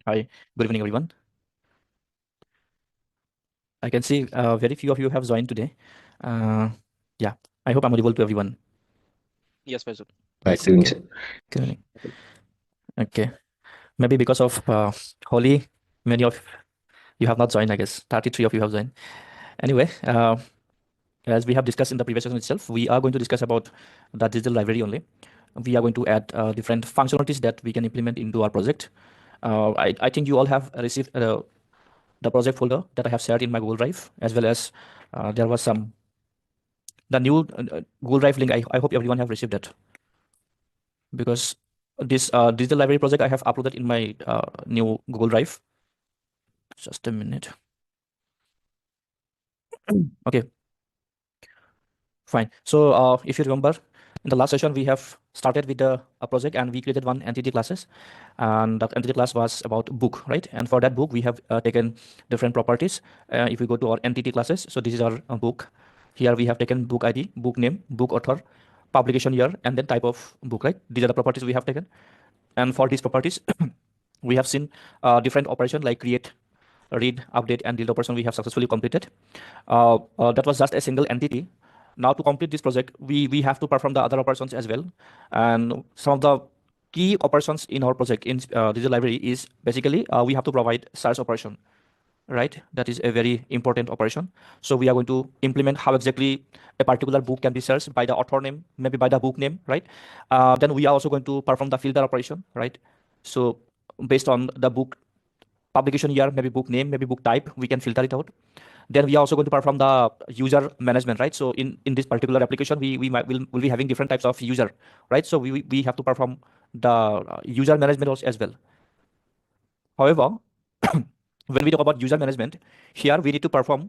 Hi, good evening, everyone. I can see very few of you have joined today. Uh, yeah, I hope I'm audible to everyone. Yes, Faisal. Yes, Okay, Kunj. good evening. Okay, maybe because of Holi, many of you have not joined, I guess. 33 of you have joined. Anyway, as we have discussed in the previous session itself, we are going to discuss about the digital library only. We are going to add different functionalities that we can implement into our project. I think you all have received the project folder that I have shared in my Google Drive, as well as there was the new Google Drive link. I hope everyone have received it, because this digital library project I have uploaded in my new Google Drive. Just a minute. Okay, fine. So if you remember, in the last session we have started with the project, and we created one entity classes, and that entity class was about book, right? And for that book we have taken different properties. If we go to our entity classes, so this is our book. Here we have taken book ID, book name, book author, publication year, and then type of book, right? These are the properties we have taken. And for these properties, we have seen different operation like create, read, update, and delete operation we have successfully completed. That was just a single entity. Now to complete this project, we have to perform the other operations as well. And some of the key operations in our project in digital library is basically we have to provide search operation, right? That is a very important operation. So we are going to implement how exactly a particular book can be searched by the author name, maybe by the book name, right? Then we are also going to perform the filter operation, right? So based on the book publication year, maybe book name, maybe book type, we can filter it out. Then we are also going to perform the user management, right? So in this particular application, will be having different types of user, right? So we have to perform the user management also as well. However, when we talk about user management, here we need to perform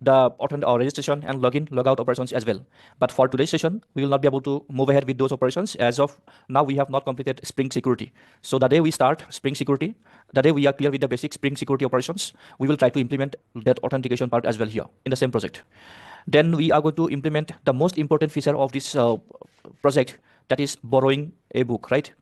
the registration and login, logout operations as well. But for today's session, we will not be able to move ahead with those operations. As of now, we have not completed Spring Security. So the day we start Spring Security, the day we are clear with the basic Spring Security operations, we will try to implement that authentication part as well here in the same project. Then we are going to implement the most important feature of this project, that is borrowing a book, right?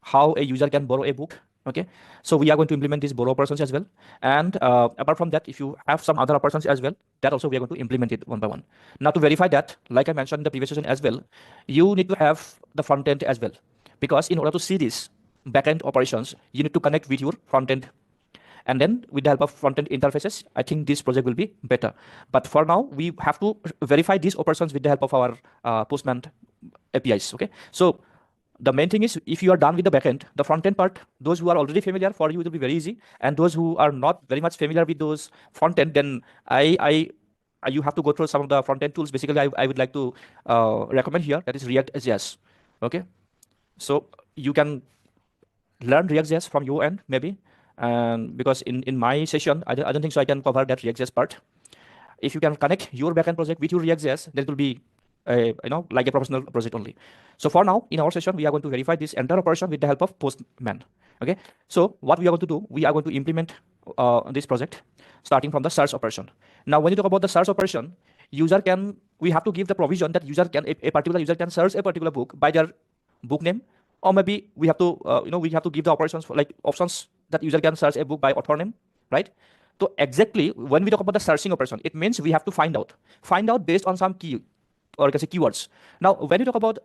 How a user can borrow a book. Okay, so we are going to implement these borrow operations as well. And apart from that, if you have some other operations as well, that also we are going to implement it one by one. Now to verify that, like I mentioned in the previous session as well, you need to have the front end as well, because in order to see these backend operations, you need to connect with your front end. And then with the help of front-end interfaces, I think this project will be better. But for now, we have to verify these operations with the help of our Postman APIs. Okay, so the main thing is, if you are done with the backend, the front-end part, those who are already familiar, for you it will be very easy. And those who are not very much familiar with those front-end, then you have to go through some of the front-end tools. Basically, I would like to recommend here, that is React.js. Okay, so you can learn React.js from your end, maybe. And because in my session, I don't think so I can cover that React.js part. If you can connect your backend project with your React.js, then it will be like a professional project only. So for now, in our session, we are going to verify this entire operation with the help of Postman. Okay. So what we are going to do, we are going to implement this project starting from the search operation. Now, when you talk about the search operation, we have to give the provision that a particular user can search a particular book by their book name, or maybe we have to we have to give the operations for, like, options that user can search a book by author name, right? So exactly when we talk about the searching operation, it means we have to find out based on some key, or you can say keywords. Now when you talk about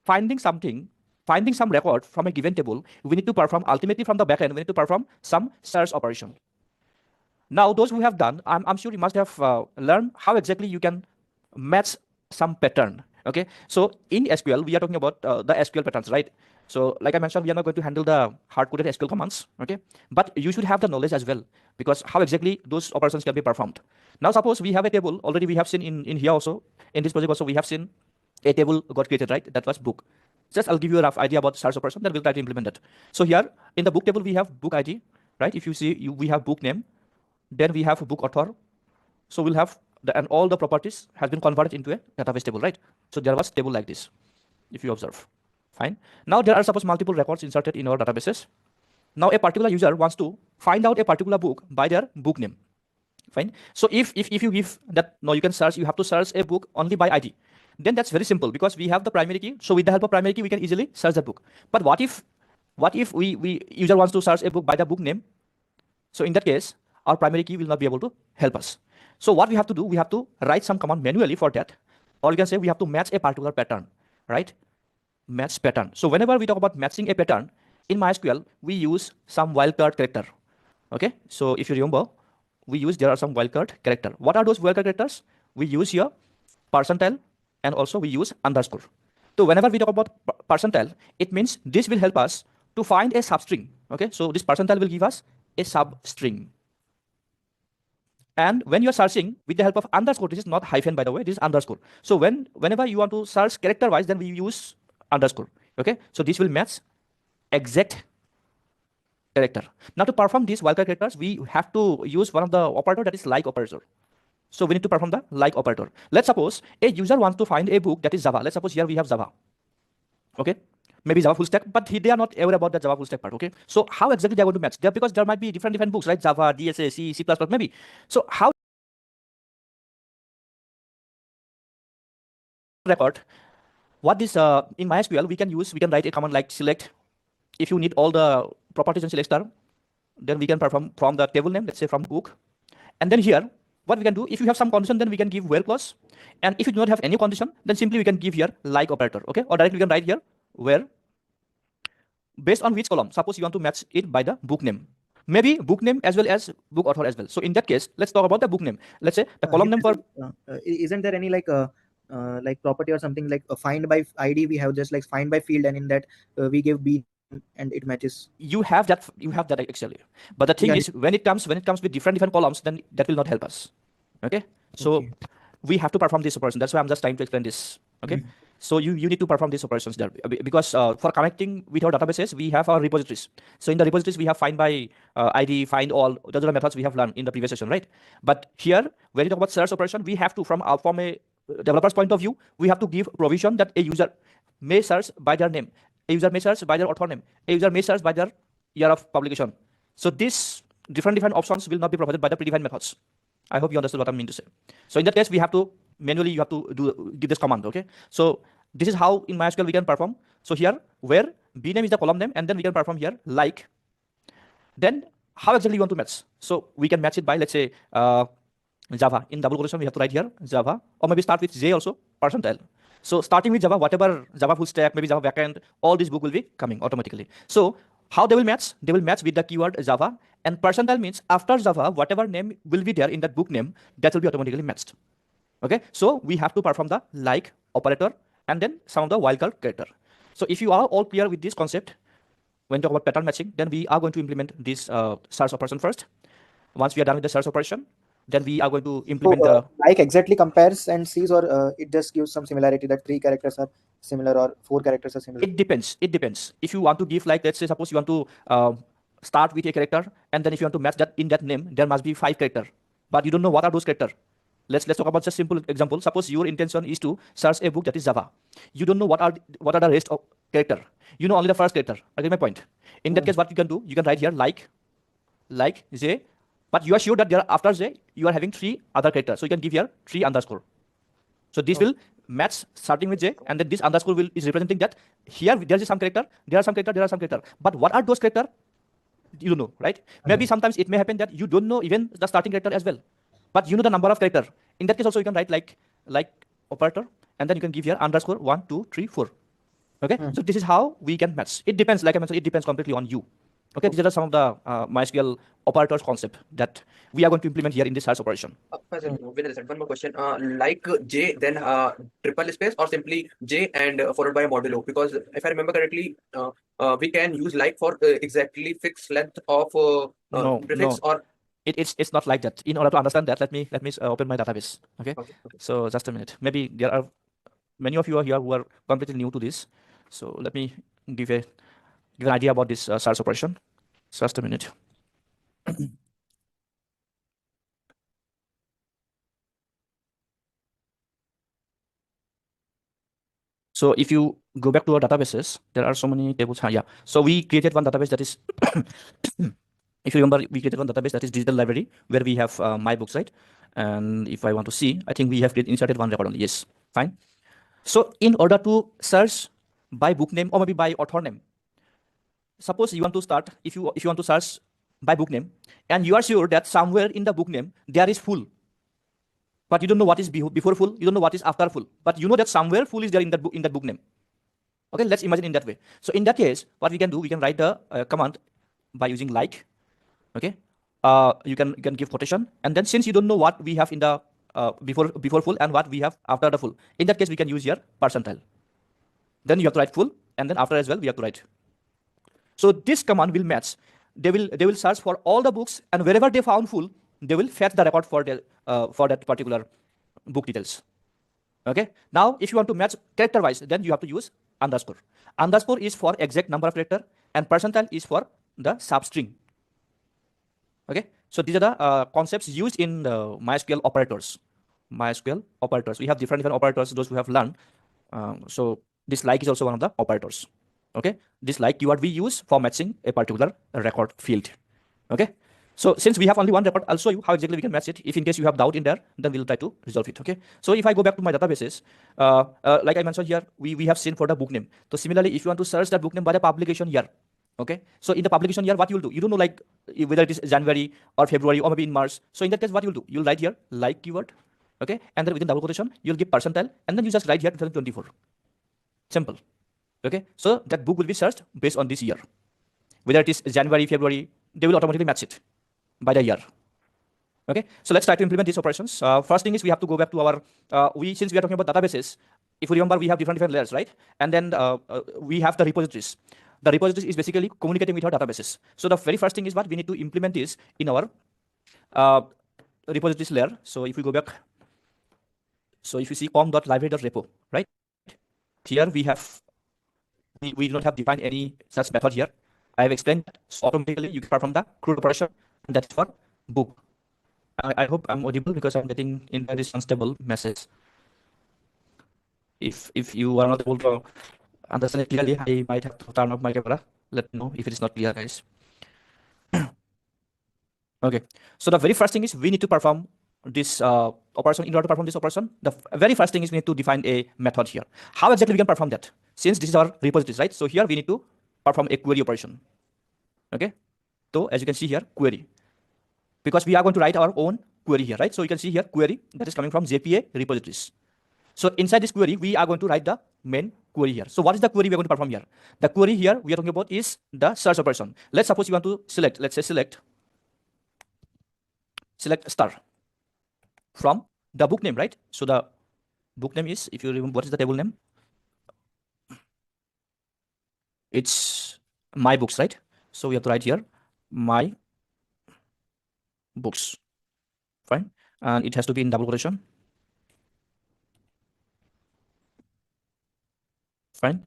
finding something, finding some record from a given table, we need to perform, ultimately from the backend, we need to perform some search operation. Now those who have done, I'm sure you must have learned how exactly you can match some pattern. Okay, so in SQL we are talking about the SQL patterns, right? So like I mentioned, we are not going to handle the hard-coded SQL commands. Okay, but you should have the knowledge as well, because how exactly those operations can be performed. Now suppose we have a table already, we have seen in here also, in this project also we have seen a table got created, right? That was book. Just I'll give you a rough idea about search operation, then we'll try to implement it. So here in the book table we have book ID, right? If you see, we have book name, then we have book author. So we'll have and all the properties has been converted into a database table, right? So there was table like this, if you observe. Fine. Now there are suppose multiple records inserted in our databases. Now a particular user wants to find out a particular book by their book name. Fine. So if you give that, no, you can search, you have to search a book only by ID, then that's very simple, because we have the primary key. So with the help of primary key, we can easily search that book. But what if What if we user wants to search a book by the book name? So in that case, our primary key will not be able to help us. So what we have to do, we have to write some command manually for that, or you can say we have to match a particular pattern, right? Match pattern. So whenever we talk about matching a pattern in MySQL, we use some wildcard character. Okay, so if you remember, there are some wildcard character. What are those wildcard characters? We use here percentile, and also we use underscore. So whenever we talk about percentile, it means this will help us to find a substring. Okay, so this percentile will give us a substring. And when you are searching with the help of underscore, this is not hyphen, by the way, this is underscore. So whenever you want to search character wise, then we use underscore. Okay, so this will match exact character. Now to perform these wildcard characters, we have to use one of the operator, that is like operator. So we need to perform the like operator. Let's suppose a user wants to find a book that is Java. Let's suppose here we have Java. Okay, maybe Java full stack, but they are not aware about the Java full stack part. Okay, so how exactly they are going to match? Because there might be different books, right? Java, DSA, C, C++, maybe. So how record what this in MySQL we can write a command like select. If you need all the properties and select star, then we can perform from the table name, let's say from book. And then here, what we can do, if you have some condition, then we can give where clause. And if you do not have any condition, then simply we can give here like operator. Okay, or directly we can write here where, based on which column. Suppose you want to match it by the book name. Maybe book name as well as book author as well. So in that case, let's talk about the book name. Let's say the column name for. Isn't there any like property or something like find by ID? We have just like find by field, and in that we give B name and it matches. You have that actually. But the thing is, when it comes with different columns, then that will not help us. Okay, so we have to perform this operation. That's why I'm just trying to explain this. Okay, so you need to perform these operations there, because for connecting with our databases, we have our repositories. So in the repositories, we have find by ID, find all. Those are the methods we have learned in the previous session, right? But here, when you talk about search operation, we have to, from a developer's point of view, we have to give provision that a user may search by their name, a user may search by their author name, a user may search by their year of publication. So these different options will not be provided by the predefined methods. I hope you understood what I mean to say. So in that case, we have to manually, you have to give this command. Okay, so this is how in MySQL we can perform. So here where b name is the column name, and then we can perform here like. Then how exactly you want to match? So we can match it by, let's say, Java. In double quotation we have to write here Java, or maybe start with J also, percentile. So starting with Java, whatever Java full stack, maybe Java backend, all these book will be coming automatically. So how they will match? They will match with the keyword Java, and percentile means after Java, whatever name will be there in that book name, that will be automatically matched. Okay, so we have to perform the like operator and then some of the wildcard character. So if you are all clear with this concept, when talk about pattern matching, then we are going to implement this search operation first. Once we are done with the search operation, then we are going to implement the like exactly compares and sees, or it just gives some similarity that 3 characters are similar or 4 characters are similar. It depends. If you want to give, like, let's say, suppose you want to start with a character, and then if you want to match that in that name, there must be 5 characters, but you don't know what are those characters. Let's talk about just simple example. Suppose your intention is to search a book that is Java. You don't know what are the rest of character. You know only the first character. I get my point. In that case, what you can do, you can write here like J, but you are sure that there after J you are having 3 other characters. So you can give here 3 underscore. So this will match starting with J, and then this underscore is representing that here there is some character, there are some character. But what are those character? You don't know, right? Maybe sometimes it may happen that you don't know even the starting character as well, but you know the number of character. In that case also you can write like operator, and then you can give here underscore 1, 2, 3, 4. Okay, so this is how we can match. It depends, like I mentioned, it depends completely on you. Okay, these are some of the MySQL operators concept that we are going to implement here in this search operation. One more question. Like J, then triple space, or simply J and followed by a modulo? Because if I remember correctly, we can use like for exactly fixed length of prefix, or it's not like that. In order to understand that, let me open my database. Okay? So just a minute. Maybe there are many of you are here who are completely new to this. So let me give an idea about this search operation. Just a minute. So if you go back to our databases, there are so many tables. Yeah. So we created one database that is, if you remember, we created one database that is digital library, where we have my books, right? And if I want to see, I think we have inserted one record only. Yes, fine. So in order to search by book name or maybe by author name, suppose you want to start, if you want to search by book name, and you are sure that somewhere in the book name there is full, but you don't know what is before full, you don't know what is after full, but you know that somewhere full is there in that book name. Okay, let's imagine in that way. So in that case, what we can do, we can write the command by using like. Okay, you can give quotation, and then since you don't know what we have in the before full and what we have after the full, in that case we can use here percentile. Then you have to write full, and then after as well we have to write. So this command will match. They will search for all the books, and wherever they found full, they will fetch the record for that particular book details. Okay. Now, if you want to match character wise, then you have to use underscore. Underscore is for exact number of character, and percentile is for the substring. Okay. So these are the concepts used in the MySQL operators. MySQL operators. We have different operators. Those who have learned. So this like is also one of the operators. Okay. This like keyword we use for matching a particular record field. Okay. So since we have only one record, I'll show you how exactly we can match it. If in case you have doubt in there, then we'll try to resolve it. Okay. So if I go back to my databases, like I mentioned here, we have seen for the book name. So similarly, if you want to search the book name by the publication year, okay. So in the publication year, what you'll do, you don't know like whether it is January or February or maybe in March. So in that case, what you'll do, you'll write here like keyword, okay, and then within double quotation, you'll give percentile, and then you just write here 2024. Simple. Okay. So that book will be searched based on this year. Whether it is January, February, they will automatically match it by the year. Okay, so let's try to implement these operations. First thing is we have to go back to our, since we are talking about databases, if you remember, we have different layers, right? And then we have the repositories. The repositories is basically communicating with our databases. So the very first thing is what we need to implement this in our repositories layer. So if we go back, so if you see com.library.repo, right? Here we have, we do not have defined any such method here. I have explained that. So automatically you can perform the CRUD operation, and that is for book. I hope I'm audible because I'm getting in this unstable message. If you are not able to understand it clearly, I might have to turn off my camera. Let me know if it is not clear, guys. Okay, so the very first thing is we need to perform this operation. In order to perform this operation, the very first thing is we need to define a method here. How exactly we can perform that? Since this is our repositories, right? So here we need to perform a query operation. Okay, so as you can see here, query. Because we are going to write our own query here, right? So you can see here query that is coming from JPA repositories. So inside this query, we are going to write the main query here. So what is the query we are going to perform here? The query here we are talking about is the search operation. Let's suppose you want to select, let's say select star from the book name, right? So the book name is, if you remember, what is the table name? It's my books, right? So we have to write here my books. Fine. And it has to be in double quotation. Fine.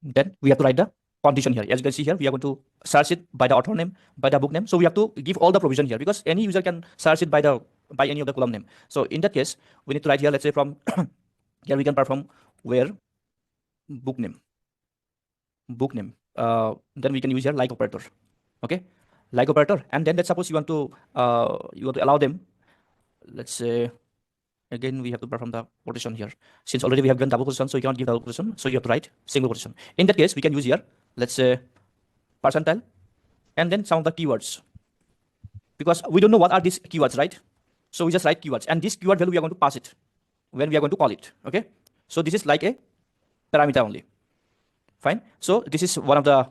Then we have to write the condition here. As you can see here, we are going to search it by the author name, by the book name. So we have to give all the provision here because any user can search it by any of the column name. So in that case, we need to write here, let's say from here we can perform where book name. Then we can use here like operator. Okay, like operator, and then let's suppose you want to allow them. Let's say again we have to perform the quotation here. Since already we have done double quotation, so you cannot give double quotation. So you have to write single quotation. In that case, we can use here, let's say percentile, and then some of the keywords. Because we don't know what are these keywords, right? So we just write keywords, and this keyword value we are going to pass it when we are going to call it. Okay. So this is like a parameter only. Fine. So this is one of the,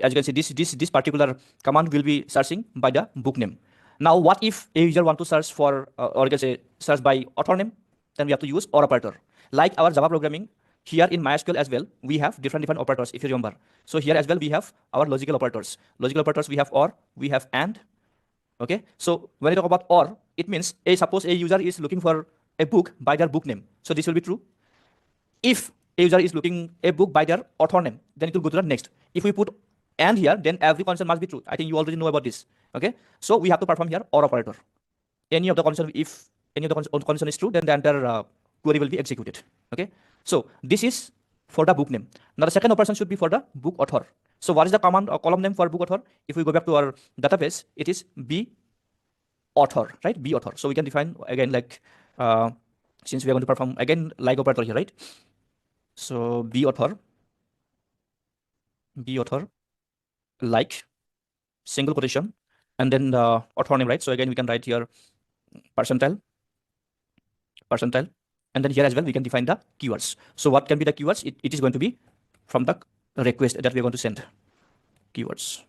as you can see, this particular command will be searching by the book name. Now, what if a user want to search for, or you can say search by author name? Then we have to use OR operator. Like our Java programming, here in MySQL as well, we have different operators, if you remember. So here as well, we have our logical operators. Logical operators, we have OR, we have AND. Okay. So when I talk about OR, it means suppose a user is looking for a book by their book name. So this will be true. If a user is looking a book by their author name, then it will go to the next. If we put AND here, then every condition must be true. I think you already know about this. Okay. So we have to perform here OR operator. Any of the condition, if any of the condition is true, then the entire query will be executed. Okay. So this is for the book name. Now the second operation should be for the book author. So what is the command or column name for book author? If we go back to our database, it is B author, right? B author. So we can define again like since we are going to perform again like operator here, right? So B author, B author, like, single quotation, and then the author name, right? So again, we can write here percentile, percentile, and then here as well, we can define the keywords. So what can be the keywords? It is going to be from the request that we are going to send, keywords.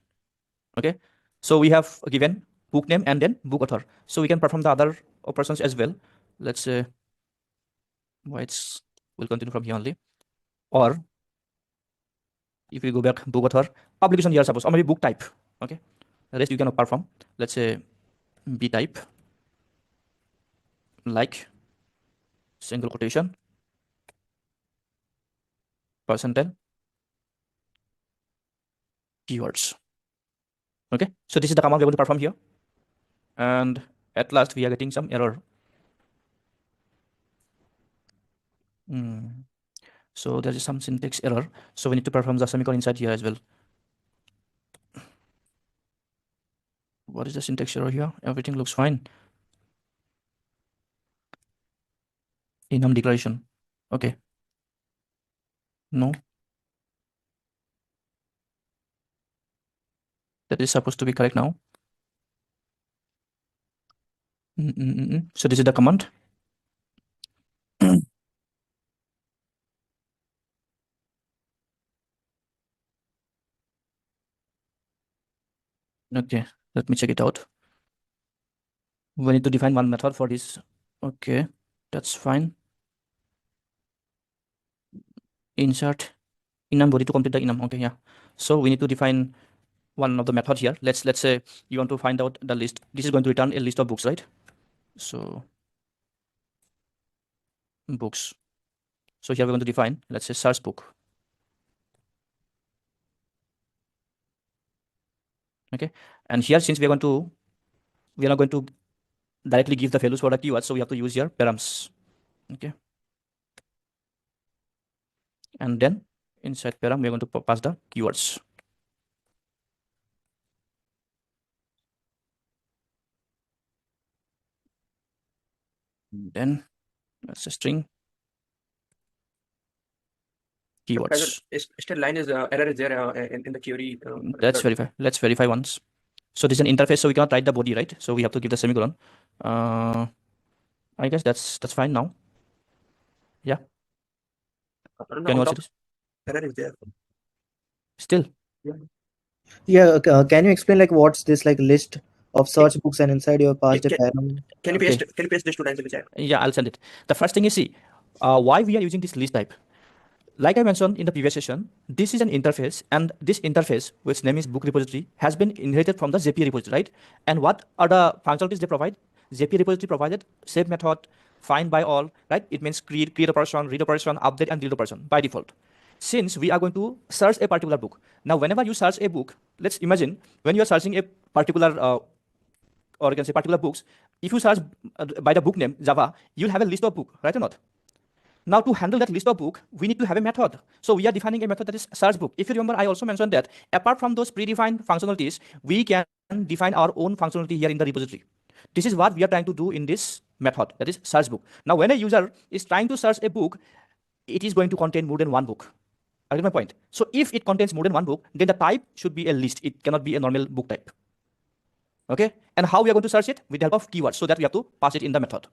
Okay. So we have given book name and then book author. So we can perform the other operations as well. Let's say whites will continue from here only. Or if we go back, book author, publication year suppose, or maybe book type. Okay. The rest you can perform. Let's say B type, like, single quotation, percentile, keywords. Okay. So this is the command we're going to perform here. And at last we are getting some error. So there is some syntax error. So we need to perform the semicolon inside here as well. What is the syntax error here? Everything looks fine. Enum declaration. Okay. No. That is supposed to be correct now. So this is the command. Okay, let me check it out. We need to define one method for this. Okay, that's fine. Insert enum body to complete the enum. Okay, yeah. So we need to define one of the method here. Let's say you want to find out the list. This is going to return a list of books, right? So books. So here we're going to define, let's say, search book. Okay, and here since we are not going to directly give the values for the keywords, so we have to use here params. Okay, and then inside param we are going to pass the keywords. Then that's a string keywords. Still line is error is there in the query. Let's verify. Let's verify once. So this is an interface, so we cannot write the body, right? So we have to give the semicolon. I guess that's fine now. Yeah. Can you watch this? Error is there. Still. Yeah. Can you explain like what's this like list of search books and inside your passed a param? Can you paste this two lines in the chat? Yeah, I'll send it. The first thing is, see, why we are using this list type. Like I mentioned in the previous session, this is an interface, and this interface, which name is book repository, has been inherited from the JPA repository, right? And what are the functionalities they provide? JPA repository provided save method, find by all, right? It means create operation, read operation, update, and delete operation by default. Since we are going to search a particular book, now whenever you search a book, let's imagine when you are searching a particular or you can say particular books, if you search by the book name Java, you'll have a list of book, right or not? Now to handle that list of book, we need to have a method. So we are defining a method that is search book. If you remember, I also mentioned that apart from those predefined functionalities, we can define our own functionality here in the repository. This is what we are trying to do in this method, that is search book. Now when a user is trying to search a book, it is going to contain more than one book. I get my point. So if it contains more than one book, then the type should be a list. It cannot be a normal book type. Okay, and how we are going to search it? With the help of keywords, so that we have to pass it in the method.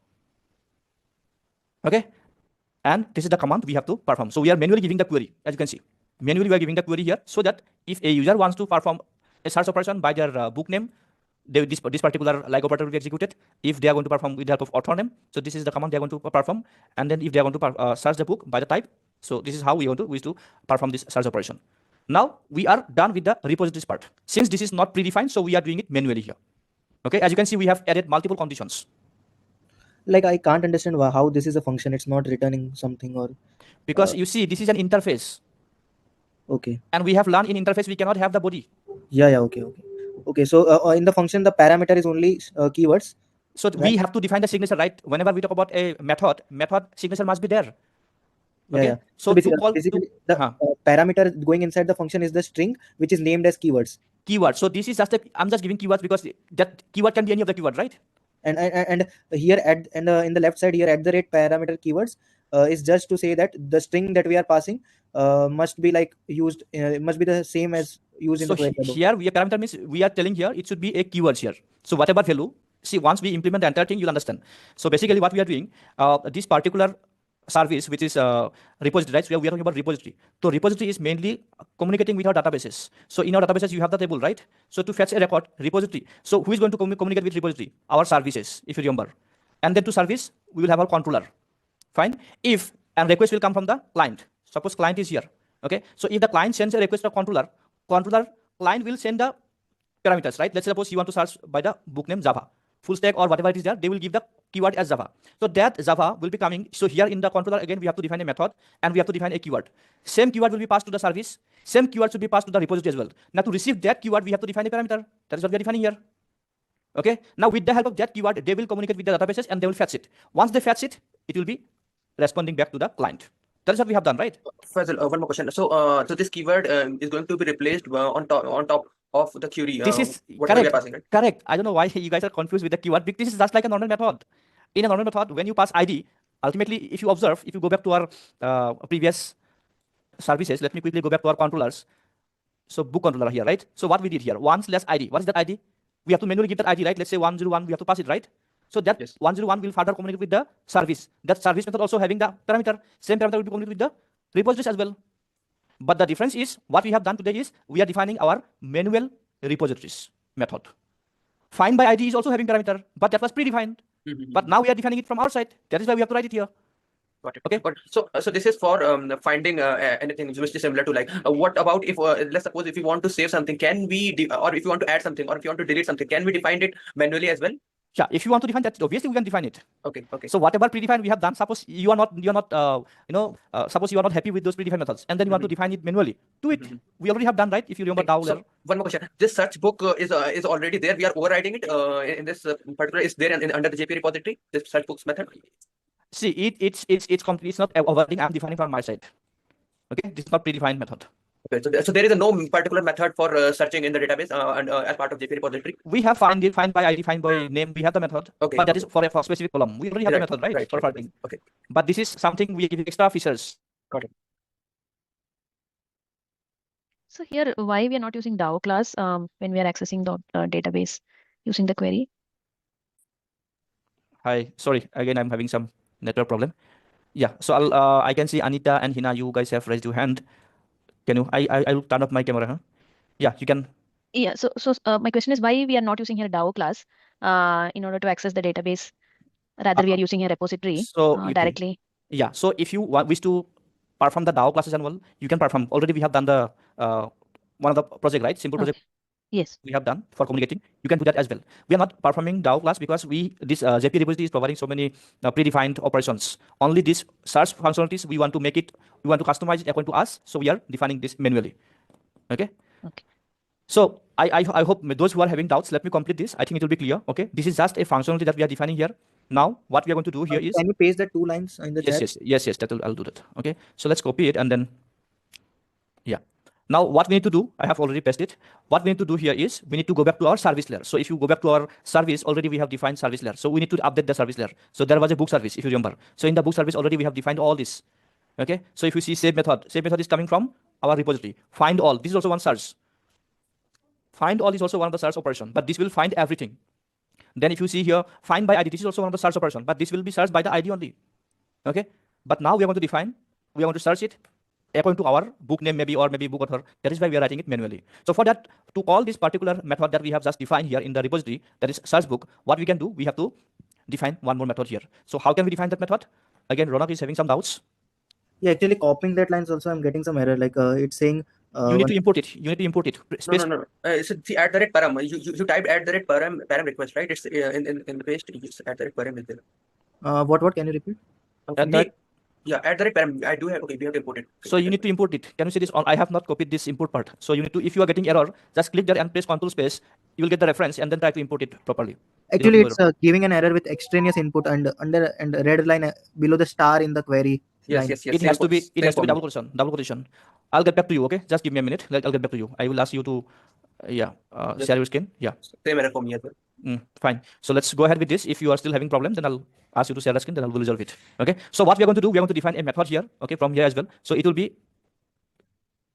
Okay, and this is the command we have to perform. So we are manually giving the query, as you can see. Manually we are giving the query here, so that if a user wants to perform a search operation by their book name, this particular like operator will be executed. If they are going to perform with the help of author name, so this is the command they are going to perform. And then if they are going to search the book by the type, so this is how we want to perform this search operation. Now we are done with the repositories part. Since this is not predefined, so we are doing it manually here. Okay, as you can see, we have added multiple conditions. Like I can't understand how this is a function. It's not returning something or. Because you see, this is an interface. Okay. And we have learned in interface we cannot have the body. Yeah. Okay. So in the function, the parameter is only keywords. So right? We have to define the signature, right? Whenever we talk about a method signature must be there. Okay. Yeah. So basically, the parameter going inside the function is the string which is named as keywords. Keyword. So this is just I'm just giving keywords because that keyword can be any of the keyword, right? And here in the left side here at the rate parameter keywords is just to say that the string that we are passing must be like used must be the same as used in So the query above. here we are parameter means we are telling here it should be a keywords here. So whatever value, see once we implement the entire thing, you'll understand. So basically what we are doing, this particular service which is repository, right? So we are talking about repository. So repository is mainly communicating with our databases. So in our databases you have the table, right? So to fetch a record, repository. So who is going to communicate with repository? Our services, if you remember. And then to service, we will have our controller. Fine. If and request will come from the client. Suppose client is here. Okay. So if the client sends a request to controller, client will send the parameters, right? Let's suppose you want to search by the book name Java, full stack or whatever it is there, they will give the keyword as Java. So that Java will be coming. So here in the controller again we have to define a method and we have to define a keyword. Same keyword will be passed to the service. Same keyword should be passed to the repository as well. Now to receive that keyword we have to define a parameter. That is what we are defining here. Okay. Now with the help of that keyword they will communicate with the databases and they will fetch it. Once they fetch it, it will be responding back to the client. That is what we have done, right? Faisal, one more question. So this keyword is going to be replaced on top of the query. This is whatever we are correct. passing, right? Correct. I don't know why you guys are confused with the keyword because this is just like a normal method. In a normal method, when you pass ID, ultimately, if you observe, if you go back to our previous services, let me quickly go back to our controllers. So book controller here, right? So what we did here, 1/ID. What is that ID? We have to manually give that ID, right? Let's say 101, we have to pass it, right? So that Yes. 101 will further communicate with the service. That service method also having the parameter. Same parameter will be communicated with the repositories as well. But the difference is what we have done today is we are defining our manual repositories method. Find by ID is also having parameter, but that was predefined. But now we are defining it from our side. That is why we have to write it here. Got it. Okay. But so this is for finding anything which is similar to like what about if let's suppose if you want to save something, can we or if you want to add something or if you want to delete something, can we define it manually as well? Yeah, if you want to define that, obviously we can define it. Okay. So whatever predefined we have done, suppose you are not, suppose you are not happy with those predefined methods, and then you want to define it manually. Do it. We already have done, right? If you remember Okay, down so one more question. This search book is already there. We are overriding it in this particular is there under the JP repository. This search books method. See, it's complete. It's not overriding. I'm defining from my side. Okay, this is not predefined method. Okay, so there is no particular method for searching in the database and as part of JP repository. We have find by ID, find by name. We have the method, Okay, but that is for a specific column. We already have the method, right? For finding. Okay. But this is something we give extra features. Got it. So here, why we are not using DAO class when we are accessing the database using the query? Hi, sorry. Again, I'm having some network problem. Yeah, so I can see Anita and Hina. You guys have raised your hand. Can you? I will turn off my camera. Huh? Yeah, you can. Yeah. So my question is why we are not using here DAO class in order to access the database. Rather, we are using a repository directly. Yeah. So if you wish to perform the DAO classes and all, you can perform. Already we have done the one of the project, right? Simple project. Yes. We have done for communicating. You can do that as well. We are not performing DAO class because this JP repository is providing so many predefined operations. Only this search functionalities we want to make it. We want to customize it according to us. So we are defining this manually. Okay. Okay. So I hope those who are having doubts, let me complete this. I think it will be clear. Okay. This is just a functionality that we are defining here. Now what we are going to do here is. Can you paste the 2 lines in the chat? Yes. I'll do that. Okay. So let's copy it and then. Yeah. Now, what we need to do, I have already pasted it. What we need to do here is we need to go back to our service layer. So if you go back to our service, already we have defined service layer. So we need to update the service layer. So there was a book service, if you remember. So in the book service, already we have defined all this. Okay. So if you see save method is coming from our repository. Find all. This is also one search. Find all is also one of the search operation, but this will find everything. Then if you see here, find by ID, this is also one of the search operation, but this will be searched by the ID only. Okay. But now we are going to define, we are going to search it according to our book name maybe or maybe book author. That is why we are writing it manually. So for that, to call this particular method that we have just defined here in the repository, that is search book, what we can do, we have to define one more method here. So how can we define that method? Again, Ronak is having some doubts. Yeah, actually copying that lines also I'm getting some error. Like it's saying you need to import it. No. So the @param. You typed @param request, right? It's in the paste. You use @param is there. what can you repeat? Yeah, @param. I do have. Okay, we have to import it. So you need to import it. Can you see this? I have not copied this import part. So you need to, if you are getting error, just click there and press Ctrl space. You will get the reference and then try to import it properly. Actually, it's giving an error with extraneous input and under and red line below the star in the query. Yes. It has to be double quotation. I'll get back to you. Okay, just give me a minute. I'll get back to you. I will ask you to share your screen. Yeah. Same error for me as well. Fine. So let's go ahead with this. If you are still having problems, then I'll ask you to share the screen, then I will resolve it. Okay. So what we are going to do, we are going to define a method here. Okay, from here as well. So it will be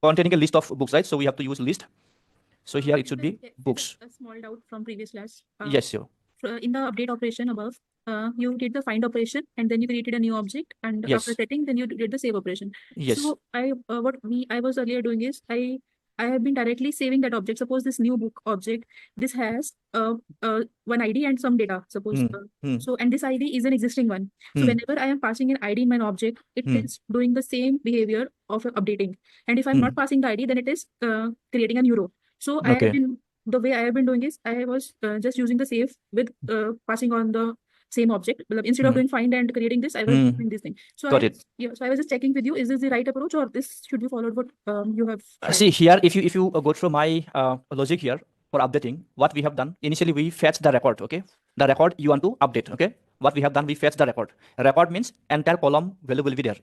containing a list of books, right? So we have to use list. So here it should be books. A small doubt from previous class. Yes, sure. In the update operation above, you did the find operation and then you created a new object, and Yes. after setting, then you did the save operation. Yes. So I was earlier doing is I have been directly saving that object. Suppose this new book object, this has one ID and some data. Suppose so, and this ID is an existing one. So whenever I am passing an ID in my object, it is doing the same behavior of updating. And if I'm not passing the ID, then it is creating a new row. So I have been the way I have been doing is I was just using the save with passing on the same object. Instead of doing find and creating this, I was doing this thing. So Got it. Yeah, so I was just checking with you, is this the right approach or this should be followed what you have tried? See here, if you go through my logic here for updating, what we have done, initially we fetch the record, okay? The record you want to update, okay? What we have done, we fetch the record. Record means entire column value will be there.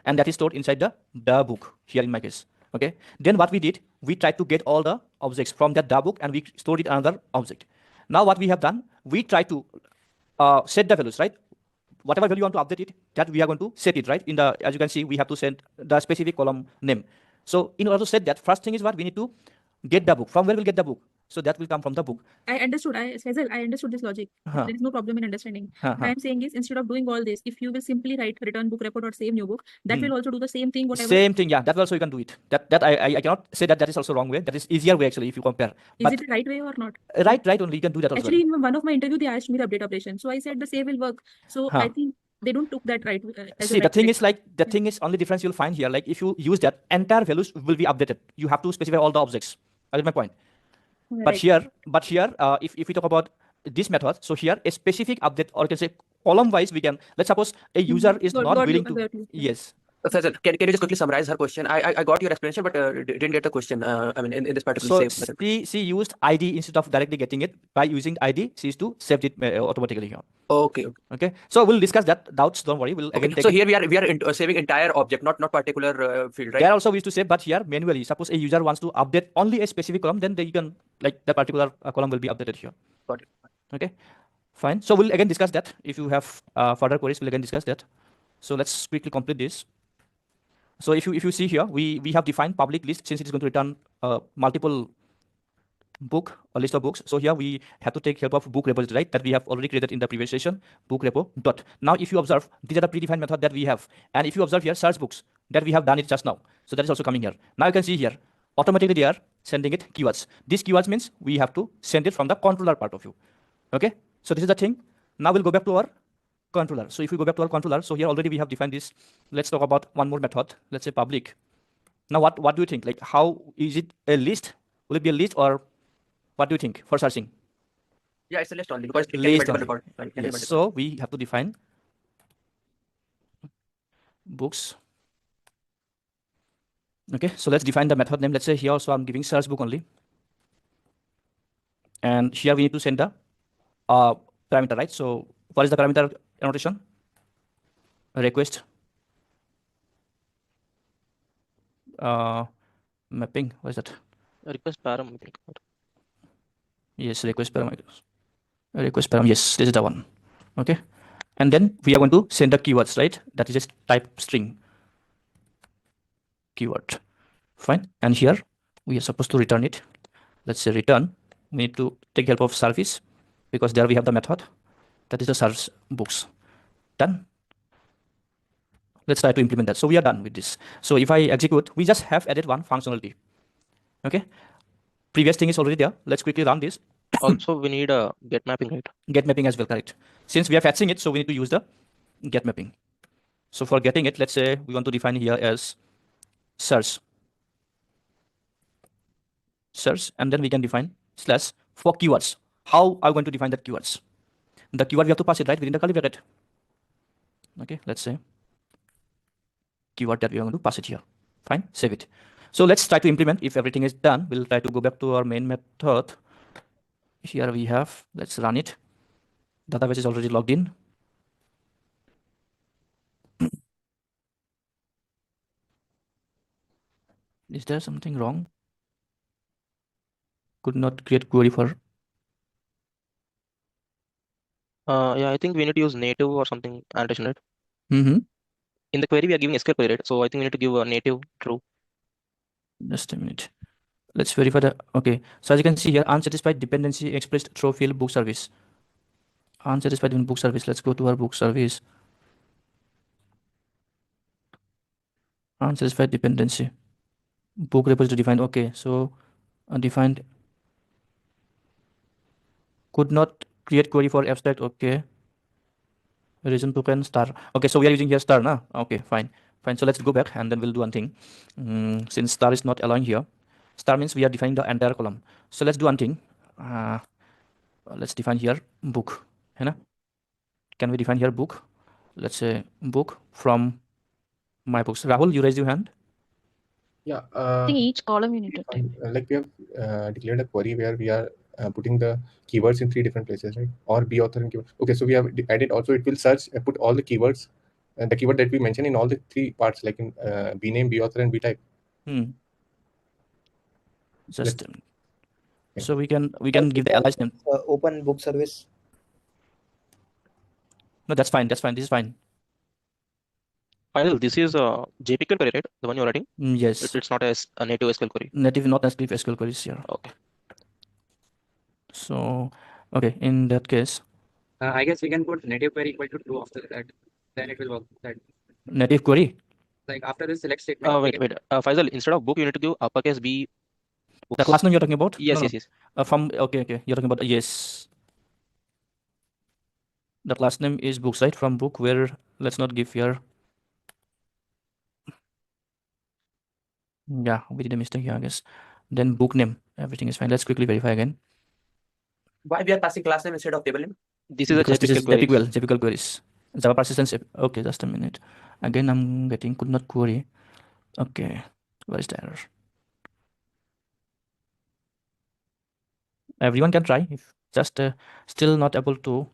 And that is stored inside the book, here in my case, okay? Then what we did, we tried to get all the objects from that book and we stored it another object. Now what we have done, we try to set the values, right? Whatever value you want to update it, that we are going to set it, right? In the, as you can see, we have to set the specific column name. So in order to set that, first thing is what we need to get the book. From where we'll get the book? So that will come from the book. I understood. I understood this logic. There is no problem in understanding. What I'm saying is, instead of doing all this, if you will simply write return book report or save new book, that will also do the same thing. Whatever. Same thing, yeah. That also you can do it. That I cannot say that is also wrong way. That is easier way actually if you compare. Is it the right way or not? Right only. You can do that also. Actually, in one of my interview, they asked me the update operation. So I said the save will work. So I think they don't took that right. See, the thing is like, the thing is only difference you'll find here. Like if you use that, entire values will be updated. You have to specify all the objects. That is my point. Right. But here, if we talk about this method, so here a specific update, or you can say column wise, we can, let's suppose a user is not willing to. Yes. Faisal, can you just quickly summarize her question? I got your explanation, but didn't get the question. I mean, in this particular save method. She used ID instead of directly getting it. By using ID, she is to save it automatically here. Okay. So we'll discuss that doubts. Don't worry. We'll again take. So here we are saving entire object, not particular field, right? There also we used to save, but here manually. Suppose a user wants to update only a specific column, then they can, like, the particular column will be updated here. Got it. Okay. Fine. So we'll again discuss that. If you have further queries, we'll again discuss that. So let's quickly complete this. So if you see here, we have defined public list since it is going to return multiple book or list of books. So here we have to take help of book repository, right? That we have already created in the previous session, book repo dot. Now if you observe, these are the predefined method that we have. And if you observe here, search books, that we have done it just now. So that is also coming here. Now you can see here, automatically they are sending it keywords. This keywords means we have to send it from the controller part of view. Okay. So this is the thing. Now we'll go back to our controller. So if we go back to our controller, so here already we have defined this. Let's talk about one more method. Let's say public. Now what do you think? Like, how is it a list? Will it be a list, or what do you think for searching? Yeah, it's a list only because list only. Yes. So we have to define books. Okay. So let's define the method name. Let's say here also I'm giving search book only. And here we need to send the parameter, right? So what is the parameter annotation? Request mapping. What is that? Request parameter. Yes, request parameters. Request param. Yes, this is the one. Okay. And then we are going to send the keywords, right? That is just type string keyword. Fine. And here we are supposed to return it. Let's say return. We need to take help of service because there we have the method. That is the search books. Done. Let's try to implement that. So we are done with this. So if I execute, we just have added one functionality. Okay. Previous thing is already there. Let's quickly run this. Also, we need a get mapping, right? Get mapping as well, correct. Since we are fetching it, so we need to use the get mapping. So for getting it, let's say we want to define here as search, and then we can define slash for keywords. How are we going to define that keywords? The keyword we have to pass it right within the curly bracket. Okay, let's say keyword that we are going to pass it here. Fine, save it. So let's try to implement. If everything is done, we'll try to go back to our main method. Here we have, let's run it. Database is already logged in. Is there something wrong? Could not create query for Yeah, I think we need to use native or something annotation, right? Mm-hmm. In the query, we are giving SQL query, right? So I think we need to give a native true. Just a minute. Let's verify the, okay. So as you can see here, unsatisfied dependency expressed through field book service. Unsatisfied in book service. Let's go to our book service. Unsatisfied dependency. Book repository defined. Okay, so defined could not create query for abstract. Okay. Reason token star. Okay, so we are using here star, na? Okay, fine. Fine. So let's go back and then we'll do one thing. Since star is not allowing here, star means we are defining the entire column. So let's do one thing. Let's define here book. है ना? Can we define here book? Let's say book from my books. Rahul, you raise your hand. I think each column you need to type. Like we have declared a query where we are putting the keywords in 3 different places, right? Or be author and keyword. Okay, so we have added also it will search and put all the keywords and the keyword that we mentioned in all the 3 parts, like in b name, b author, and b type. Just so we can give the alias name. Open book service. No, that's fine. That's fine. This is fine. Final, this is a JPQL query, right? The one you're writing? Yes. It's not a native SQL query. Native, not native SQL queries here. Okay. So, okay, in that case, I guess we can put native query equal to true after that. Then it will work. That native query. like after this select statement. Wait. Faisal, instead of book, you need to give uppercase B. Books. The class name you're talking about? Yes, No, yes. From okay. You're talking about yes. The class name is books, right? From book, where let's not give here. Yeah, we did a mistake here, I guess. Then book name, everything is fine. Let's quickly verify again. Why we are passing class name instead of table name? This is because a JPQL query. JPQL queries. Java persistence. Okay, just a minute. Again, I'm getting could not query. Okay, where is the error? Everyone can try. If just still not able to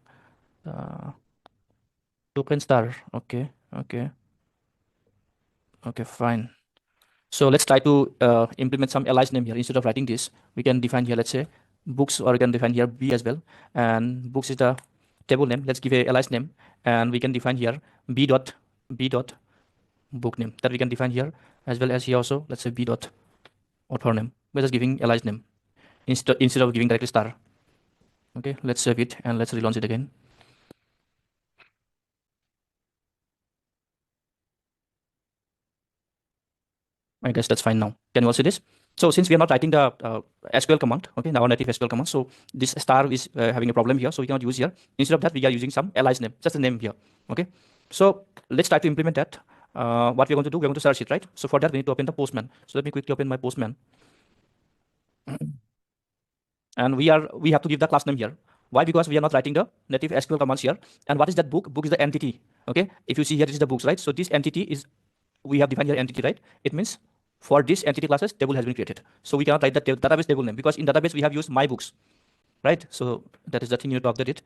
token star. Okay, fine. So let's try to implement some alias name here. Instead of writing this, we can define here, let's say books, or we can define here B as well. And books is the table name. Let's give a alias name, and we can define here B dot book name, that we can define here, as well as here also. Let's say B dot author name. We're just giving alias name instead of giving directly star. Okay, let's save it and let's relaunch it again. I guess that's fine now. Can you all see this? So since we are not writing the SQL command, okay, our native SQL command, so this star is having a problem here, so we cannot use here. Instead of that, we are using some alias name, just a name here. Okay, so let's try to implement that. What we're going to do, we're going to search it, right? So for that, we need to open the Postman. So let me quickly open my Postman. And we have to give the class name here. Why? Because we are not writing the native SQL commands here. And what is that book? Book is the entity. Okay, if you see here, this is the books, right? So this entity is, we have defined here entity, right? It means for this entity classes, table has been created. So we cannot write the database table name, because in database we have used my books, right? So that is the thing you need to update it.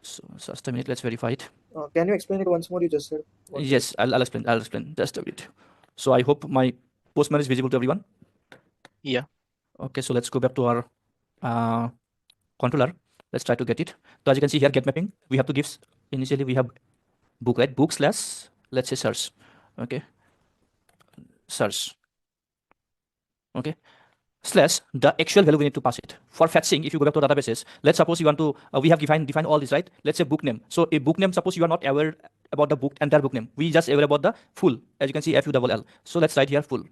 So just a minute, let's verify it. Can you explain it once more? You just said. Yes, I'll explain. Just a bit. So I hope my Postman is visible to everyone. Yeah. Okay, so let's go back to our controller. Let's try to get it. So as you can see here, get mapping. We have to give, initially we have book, right? Book slash, let's say search. Okay, search. Okay, slash the actual value we need to pass it. For fetching, if you go back to databases, let's suppose you want to, we have defined all this, right? Let's say book name. So a book name, suppose you are not aware about the book, entire book name. We just aware about the full. As you can see, FULL. So let's write here full.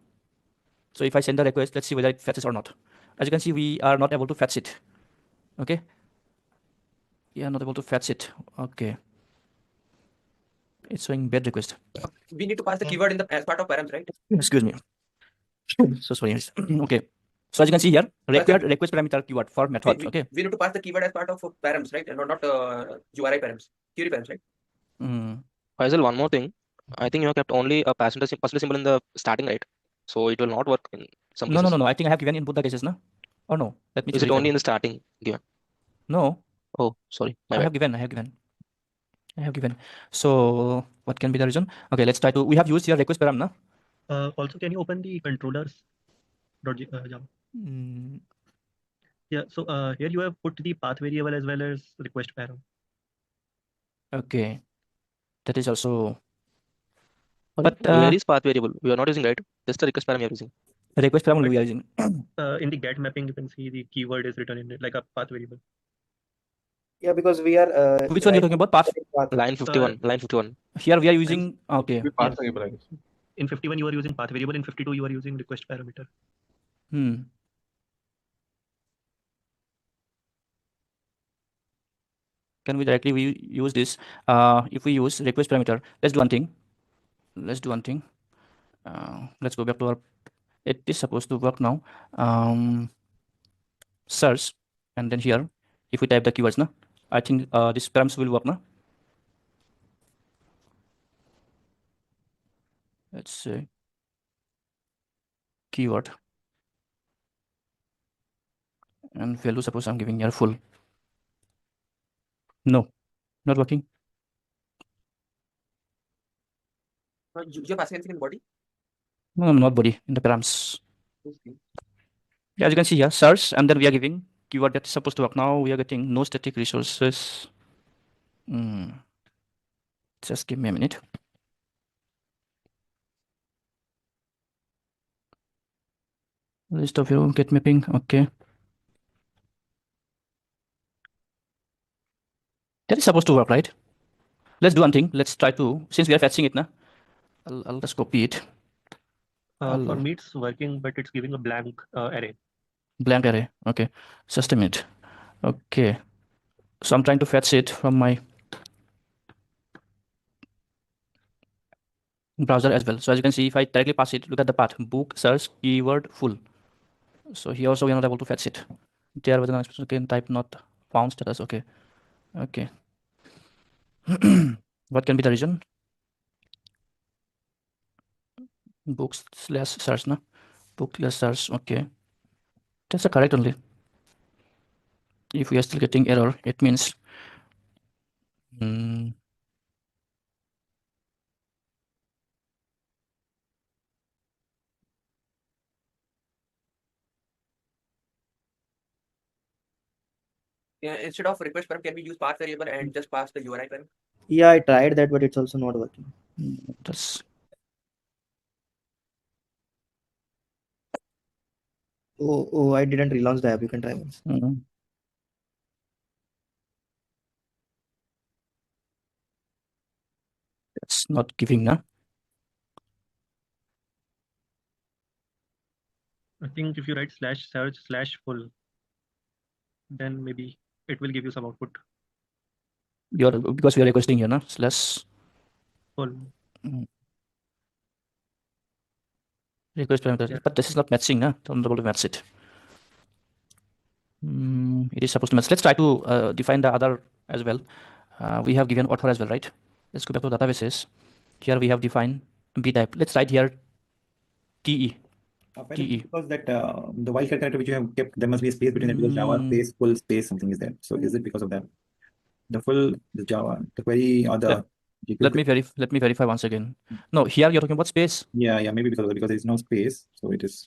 So if I send the request, let's see whether it fetches or not. As you can see, we are not able to fetch it. Okay, we are not able to fetch it. Okay, it's showing bad request. We need to pass the keyword in the as part of params, right? Excuse me. So sorry. Okay, so as you can see here, required request parameter keyword for method. Okay, we need to pass the keyword as part of params, right? And not URI params, query params, right? Faisal, one more thing. I think you have kept only a percentage symbol in the starting, right? So it will not work in some cases. No. I think I have given in both the cases, no? Or no? Let me. Is it only in the starting given? No. Oh, sorry. I have given. So what can be the reason? Okay, let's try to. We have used here request param, na? Also, can you open the controllers.java? Yeah, so here you have put the path variable as well as request param. Okay, that is also. But where is path variable? We are not using, right? Just the request parameter we are using. Request parameter we are using. In the get mapping, you can see the keyword is written in it, like a path variable. Yeah, because we are. Which one you're talking about? Path. Line 51. Line 51. Here we are using. Okay. Path variable, I guess. In 51, you are using path variable. In 52, you are using request parameter. Can we directly use this? If we use request parameter, let's do one thing. Let's go back to our. It is supposed to work now. Search, and then here, if we type the keywords, na, I think this params will work, na. Let's say keyword and value. Suppose I'm giving here full. No, not working. You're passing anything in body? No, not body, in the params. Okay. Yeah, as you can see here, search, and then we are giving keyword that is supposed to work. Now we are getting no static resources. Just give me a minute. List of your get mapping. Okay. That is supposed to work, right? Let's do one thing. Let's try to, since we are fetching it now, I'll just copy it. For me, it's working, but it's giving a blank array. Blank array. Okay. Just a minute. Okay. So I'm trying to fetch it from my browser as well. So as you can see, if I directly pass it, look at the path, book, search, keyword, full. So here also we are not able to fetch it. There was an unexpected type not found status. Okay. Okay. What can be the reason? Books slash search, na? Book slash search. Okay. That's the correct only. If we are still getting error, it means Yeah, instead of request param, can we use path variable and just pass the URI param? Yeah, I tried that, but it's also not working. that's. Oh, I didn't relaunch the app. You can try once. That's not giving, na? I think if you write /search/full, then maybe it will give you some output. Because we are requesting here, na? Slash Full. Request parameter. Yeah. But this is not matching, na? Don't able to match it. It is supposed to match. Let's try to define the other as well. We have given author as well, right? Let's go back to databases. Here we have defined B type. Let's write here TE. TE. Because that the wildcard character which you have kept, there must be a space between it, because Java space, full space, something is there. So is it because of that? The Java, the query or the let me verify once again. No, here you're talking about space. Yeah, maybe because there is no space, so it is.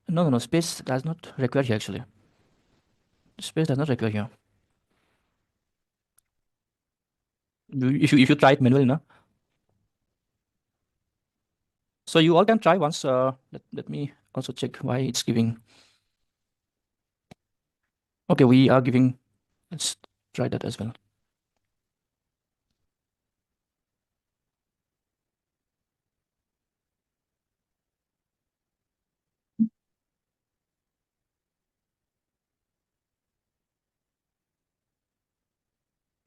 No. Space does not require here actually. Space does not require here. If you try it manually, na. So you all can try once. Let me also check why it's giving. Okay, we are giving. Let's try that as well.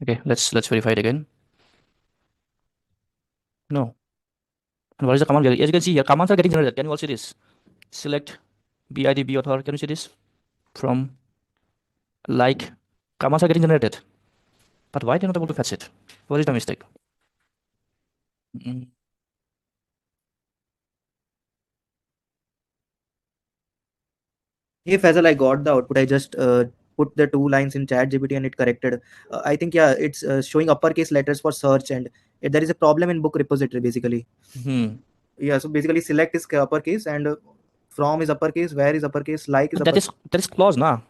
Okay, let's verify it again. No. And what is the command? As you can see here, commands are getting generated. Can you all see this? Select BID B author. Can you see this? From like commands are getting generated. But why they're not able to fetch it? What is the mistake? Hey Faisal, I got the output. I just put the 2 lines in ChatGPT and it corrected. I think, yeah, it's showing uppercase letters for search, and there is a problem in book repository basically. Yeah, so basically select is uppercase and from is uppercase, where is uppercase, like is uppercase. That is clause, na?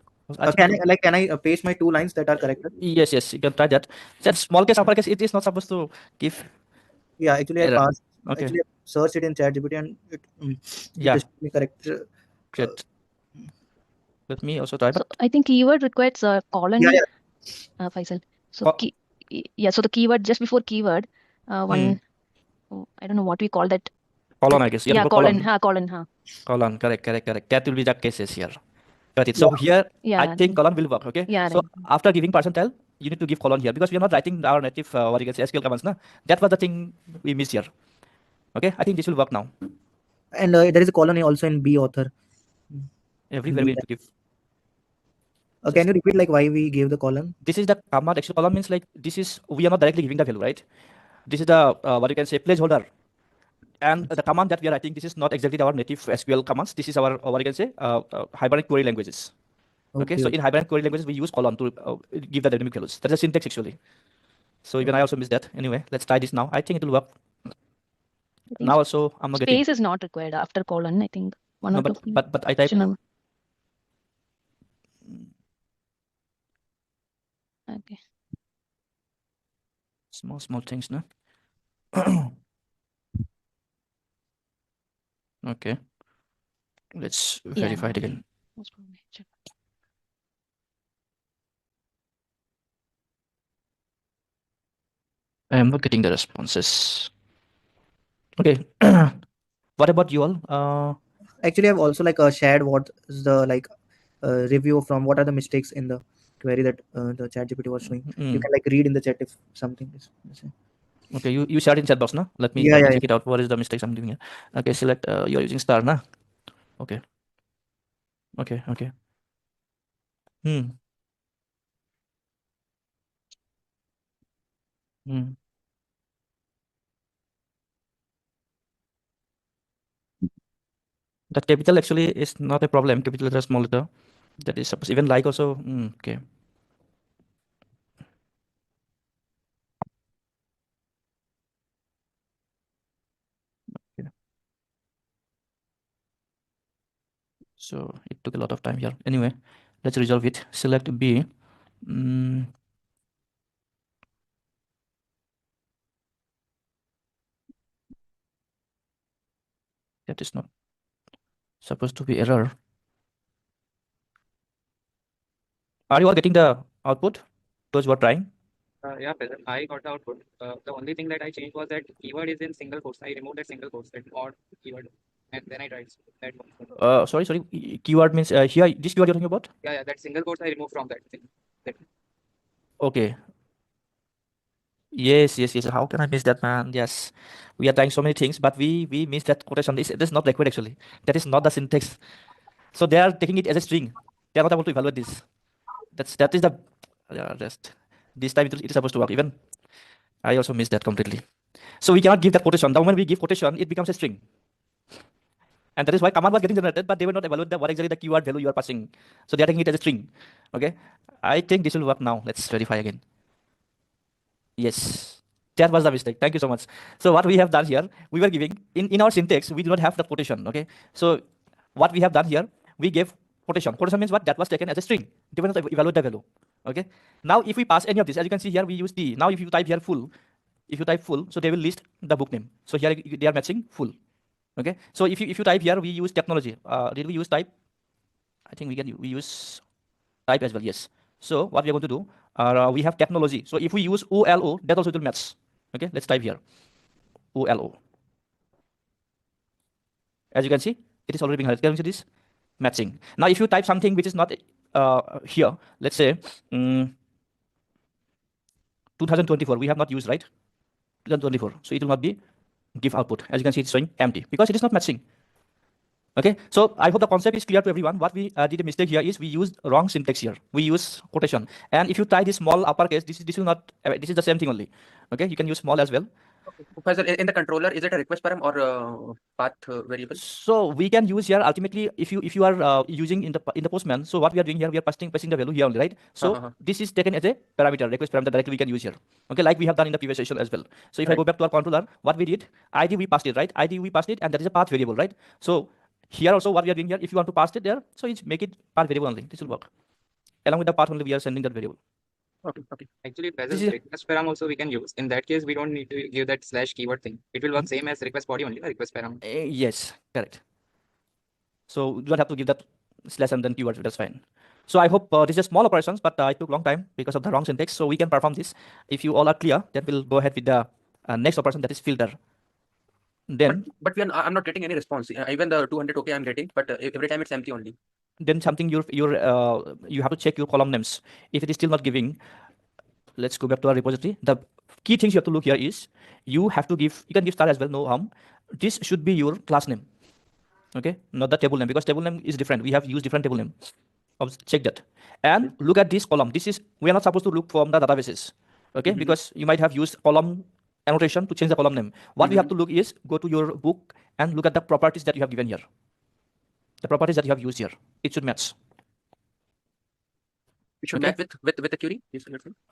Can I paste my 2 lines that are corrected? Yes, you can try that. That small case, uppercase, it is not supposed to give. Yeah, actually I error. passed. Okay. Actually, I searched it in ChatGPT and it Yeah. is correct. Great. Let me also try. So I think keyword requires a colon. Yeah. Faisal. So so the keyword just before keyword, one. I don't know what we call that. Colon, I guess. Yeah, colon. Colon. Colon. Correct. That will be the cases here. Got it. So here, I think colon will work. Okay. Yeah. So after giving percentile, you need to give colon here because we are not writing our native what you can say SQL commands. Na? That was the thing we missed here. Okay. I think this will work now. And there is a colon also in B author. Everywhere we need to give. Can you repeat like why we gave the colon? This is the command. Actually, colon means like this is we are not directly giving the value, right? This is the what you can say placeholder. And the command that we are writing, this is not exactly our native SQL commands. This is our what you can say hibernate query languages. Okay, so in hibernate query languages, we use colon to give the dynamic values. That's a syntax actually. So even I also missed that. Anyway, let's try this now. I think it will work. Now also, I'm not getting. Space is not required after colon. I think one no, or two. But I type. Okay. Small things, no? Okay. Let's verify it again. I am not getting the responses. Okay. What about you all? Actually, I've also shared what is the review from what are the mistakes in the query that the ChatGPT was showing. You can read in the chat if something is missing. Okay, you shared in chat box, na? Let me check it out. What is the mistakes I'm doing here? Okay, select you're using star, na? Okay. Okay. That capital actually is not a problem. Capital letter, small letter. That is suppose even like also. Okay. So it took a lot of time here. Anyway, let's resolve it. Select B. That is not supposed to be error. Are you all getting the output? Those who are trying? Yeah, present. I got the output. The only thing that I changed was that keyword is in single quotes. I removed that single quotes, that odd keyword, and then I tried that one. Sorry. Keyword means here this keyword you're talking about? Yeah, that single quotes I removed from that thing. Okay. Yes. How can I miss that, man? Yes, we are trying so many things, but we miss that quotation. This is not liquid actually. That is not the syntax. So they are taking it as a string. They are not able to evaluate this. That is the rest. This time it is supposed to work. Even I also missed that completely. So we cannot give that quotation. The moment we give quotation, it becomes a string. And that is why command was getting generated, but they will not evaluate what exactly the keyword value you are passing. So they are taking it as a string. Okay. I think this will work now. Let's verify again. Yes. That was the mistake. Thank you so much. So what we have done here, we were giving in our syntax, we do not have the quotation. Okay. So what we have done here, we gave quotation. Quotation means what? That was taken as a string. They will not evaluate the value. Okay. Now if we pass any of this, as you can see here, we use D. Now if you type here full, so they will list the book name. So here they are matching full. Okay. So if you type here, we use technology. Did we use type? I think we use type as well. Yes. So what we are going to do, we have technology. So if we use OLO, that also will match. Okay. Let's type here. OLO. As you can see, it is already being highlighted. Can you see this? Matching. Now, if you type something which is not here, let's say 2024, we have not used, right? 2024. So it will not be give output. As you can see, it's showing empty because it is not matching. Okay, so I hope the concept is clear to everyone. What we did a mistake here is we used wrong syntax here. We use quotation, and if you try this small uppercase, this will not. This is the same thing only. Okay, you can use small as well. In the controller, is it a request param or path variable? So we can use here ultimately if you are using in the Postman. So what we are doing here, we are passing the value here only, right? So this is taken as a parameter, request parameter directly we can use here. Okay, like we have done in the previous session as well. So if I go back to our controller, what we did, ID we passed it, right? ID we passed it, and that is a path variable, right? So here also what we are doing here, if you want to pass it there, so it's make it path variable only. This will work. along with the path only we are sending that variable. Okay. Actually, present request param also we can use. In that case, we don't need to give that slash keyword thing. It will work same as request body only, request param. Yes, correct. So you don't have to give that slash and then keyword. That's fine. So I hope this is small operations, but it took long time because of the wrong syntax. So we can perform this. If you all are clear, then we'll go ahead with the next operation, that is filter. Then, but I'm not getting any response. Even the 200 okay I'm getting, but every time it's empty only. Then something you have to check your column names. If it is still not giving, let's go back to our repository. The key things you have to look here is you have to give, you can give star as well, no harm. This should be your class name. Okay, not the table name, because table name is different. We have used different table name. Check that. And look at this column. This is, we are not supposed to look from the databases. Okay, because you might have used column annotation to change the column name. What we have to look is go to your book and look at the properties that you have given here. The properties that you have used here. It should match. It should match with the query?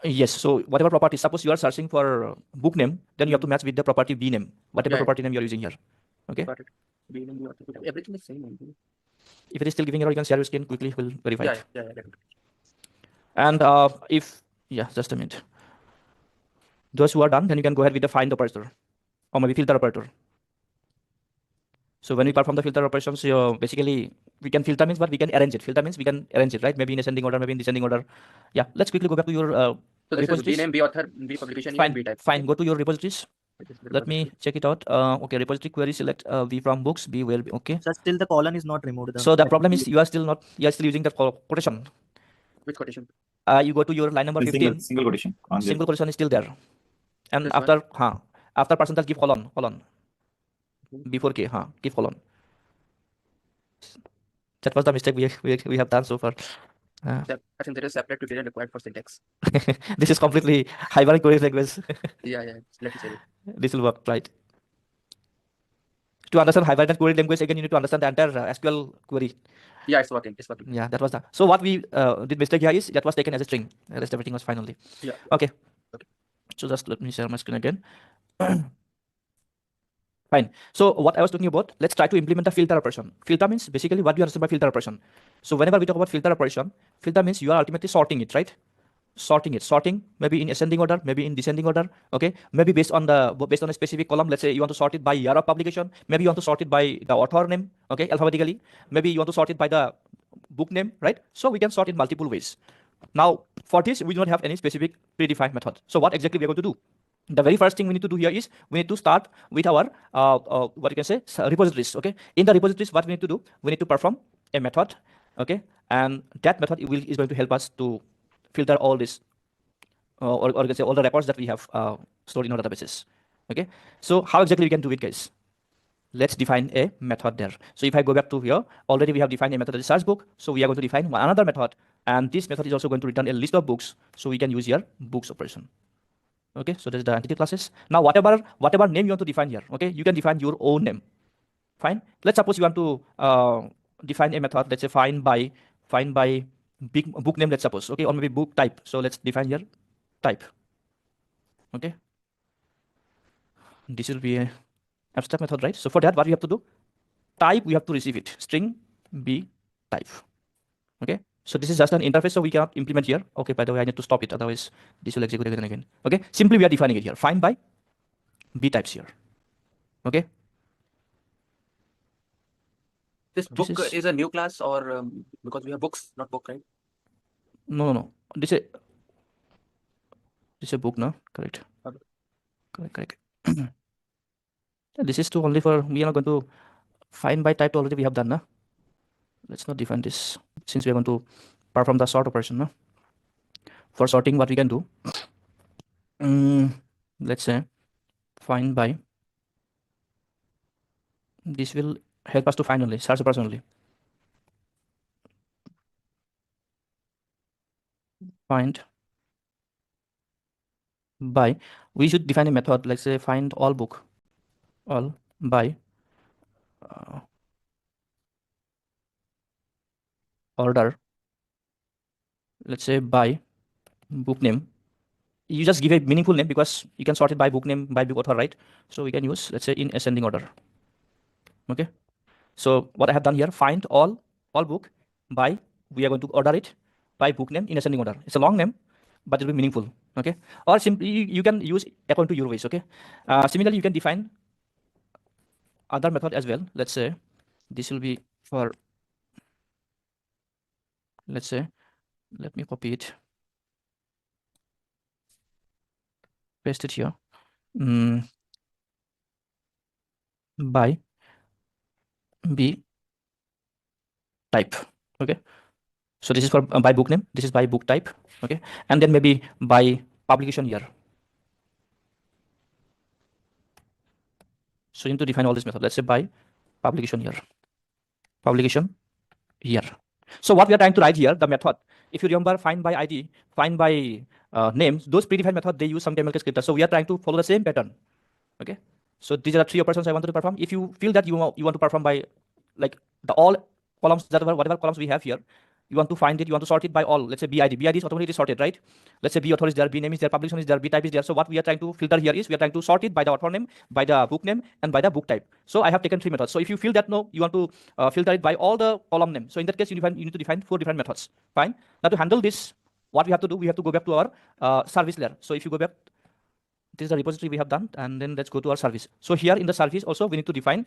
Yes. So whatever property, suppose you are searching for book name, then you have to match with the property B name, whatever property name you are using here. Okay. Got it. Everything is same. If it is still giving error, you can share your screen quickly. We'll verify it. Yeah. And just a minute. Those who are done, then you can go ahead with the find operator or maybe filter operator. So when we perform the filter operations, basically we can filter means what we can arrange it. Filter means we can arrange it, right? Maybe in ascending order, maybe in descending order. Yeah. Let's quickly go back to your so this repositories. is B name, B author, B publication, fine, B type. Fine. Go to your repositories. Let me check it out. Okay, repository query, select V from books, B will be okay. So still the colon is not removed. So the problem is you are still using the quotation. Which quotation? You go to your line number 15. Single quotation. Single quotation is still there. And after percentage give colon. Before K, give colon. That was the mistake we have done so far. I think there is separate tutorial required for syntax. This is completely hybrid query language. Yeah. Let me say it. This will work, right? To understand hybrid query language, again, you need to understand the entire SQL query. Yeah, it's working. Yeah, that was that. So what we did mistake here is that was taken as a string. The rest everything was fine only. Yeah. Okay. So just let me share my screen again. Fine. So what I was talking about, let's try to implement the filter operation. Filter means basically what do you understand by filter operation? So whenever we talk about filter operation, filter means you are ultimately sorting it, right? Sorting maybe in ascending order, maybe in descending order. Okay, maybe based on a specific column. Let's say you want to sort it by year of publication. Maybe you want to sort it by the author name. Okay, alphabetically. Maybe you want to sort it by the book name, right? So we can sort in multiple ways. Now for this we do not have any specific predefined method. So what exactly we are going to do? The very first thing we need to do here is we need to start with our what you can say repositories. Okay, in the repositories, what we need to do, we need to perform a method. Okay, and that method is going to help us to filter all this or you can say all the records that we have stored in our databases. Okay, so how exactly we can do it, guys? Let's define a method there. So if I go back to here, already we have defined a method as search book. So we are going to define another method, and this method is also going to return a list of books. So we can use here books operation. Okay, so that's the entity classes. Now whatever name you want to define here, okay, you can define your own name. Fine. Let's suppose you want to define a method. Let's say find by big book name. Let's suppose, okay, or maybe book type. So let's define here type. Okay, this will be a abstract method, right? So for that, what we have to do? Type, we have to receive it. String B type. Okay. So this is just an interface, so we cannot implement here. Okay, by the way, I need to stop it, otherwise this will execute again and again. Okay, simply we are defining it here. Find by B types here. Okay. This book is a new class, or because we have books, not book, right? No. This is a book, no? Correct. Okay. Correct. This is only for, we are not going to find by type already we have done, no? Let's not define this since we are going to perform the sort operation. No? For sorting, what we can do, let's say find by. This will help us to find only, search operation only. Find by. We should define a method. Let's say find all book, all by order. Let's say by book name. You just give a meaningful name because you can sort it by book name, by book author, right? So we can use, let's say, in ascending order. Okay. So what I have done here, find all book by, we are going to order it by book name in ascending order. It's a long name, but it will be meaningful. Okay, or simply you can use according to your ways. Okay, similarly you can define other method as well. Let's say this will be for, let's say, let me copy it, paste it here. By b type. Okay, so this is for by book name, this is by book type. Okay, and then maybe by publication year. So you need to define all this method. Let's say by publication year. Publication year. So what we are trying to write here, the method, if you remember, find by ID, find by names, those predefined methods, they use some camel descriptor. So we are trying to follow the same pattern. Okay, so these are the 3 operations I wanted to perform. If you feel that you want to perform by like the all columns, that whatever columns we have here, you want to find it, you want to sort it by all. Let's say BID. BID is automatically sorted, right? Let's say B author is there, B name is there, publication is there, B type is there. So what we are trying to filter here is we are trying to sort it by the author name, by the book name, and by the book type. So I have taken 3 methods. So if you feel that no, you want to filter it by all the column name. So in that case, you need to define 4 different methods. Fine. Now to handle this, what we have to do, we have to go back to our service layer. So if you go back, this is the repository we have done, and then let's go to our service. So here in the service also we need to define,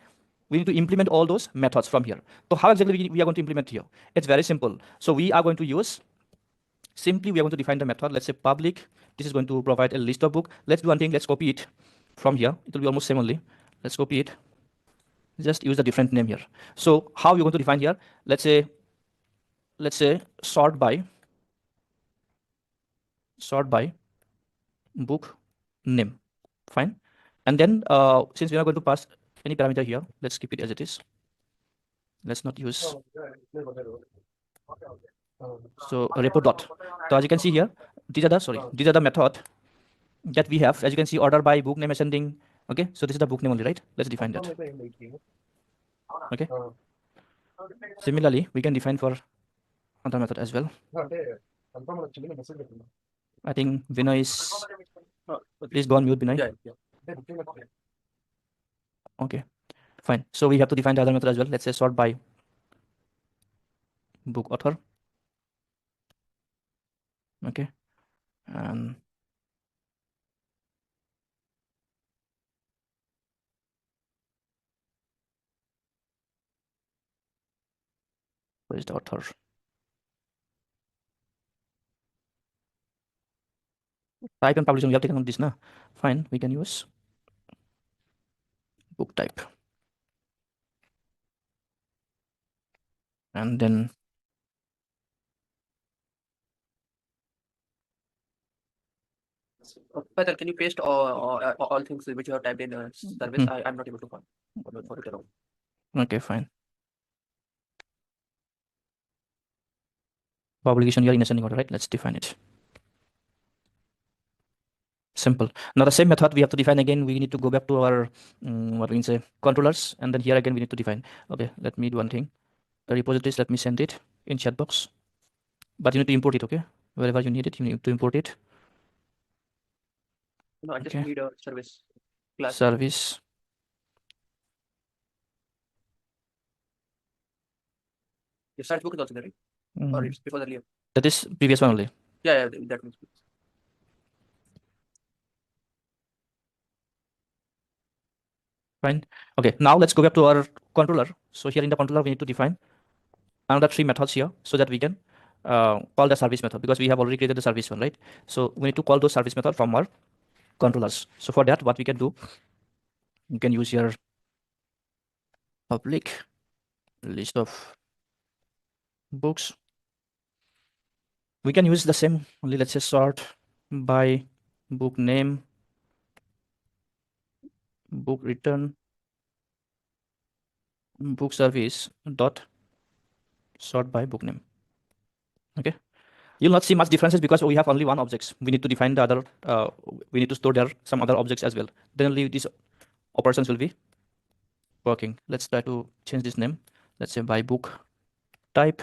we need to implement all those methods from here. So how exactly we are going to implement here? It's very simple. So we are going to use, simply we are going to define the method. Let's say public, this is going to provide a list of book. Let's do one thing, let's copy it from here. It will be almost same only. Let's copy it, just use a different name here. So how you're going to define here, let's say sort by book name. Fine. And then since we are not going to pass any parameter here, let's keep it as it is. Let's not use. So repo dot. So as you can see here, these are the method that we have. As you can see, order by book name ascending. Okay, so this is the book name only, right? Let's define that. Okay. Similarly, we can define for other method as well. I think Vinay is. Please go on mute, Vinay. Okay, fine. So we have to define the other method as well. Let's say sort by book author. Okay, and where is the author? Type and publication, we have taken on this now. Fine, we can use book type. And then Petal, can you paste all things which you have typed in service? I'm not able to find for it around. Okay, fine. Publication year in ascending order, right? Let's define it. Simple. Now the same method we have to define again. We need to go back to our what we can say controllers, and then here again we need to define. Okay, let me do one thing. The repositories, let me send it in chat box, but you need to import it. Okay, wherever you need it, you need to import it. No, I just need a service class. Service. Your search book is also there, right? Or it's before earlier. That is previous one only. Yeah, that means. Fine. Okay, now let's go back to our controller. So here in the controller, we need to define another 3 methods here so that we can call the service method, because we have already created the service one, right? So we need to call those service method from our controllers. So for that, what we can do, you can use your public list of books. We can use the same only. Let's say sort by book name, book return, book service dot sort by book name. Okay, you'll not see much differences because we have only one objects. We need to define the other, we need to store there some other objects as well. Then only these operations will be working. Let's try to change this name. Let's say by book type.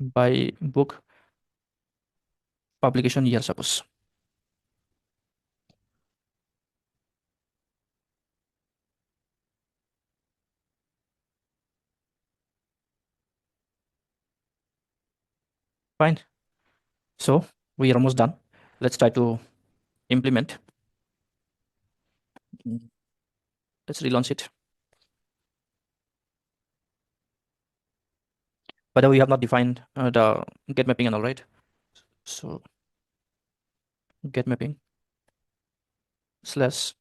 By book publication year, suppose. Fine. So we are almost done. Let's try to implement. Let's relaunch it. But we have not defined the get mapping and all, right? So get mapping slash,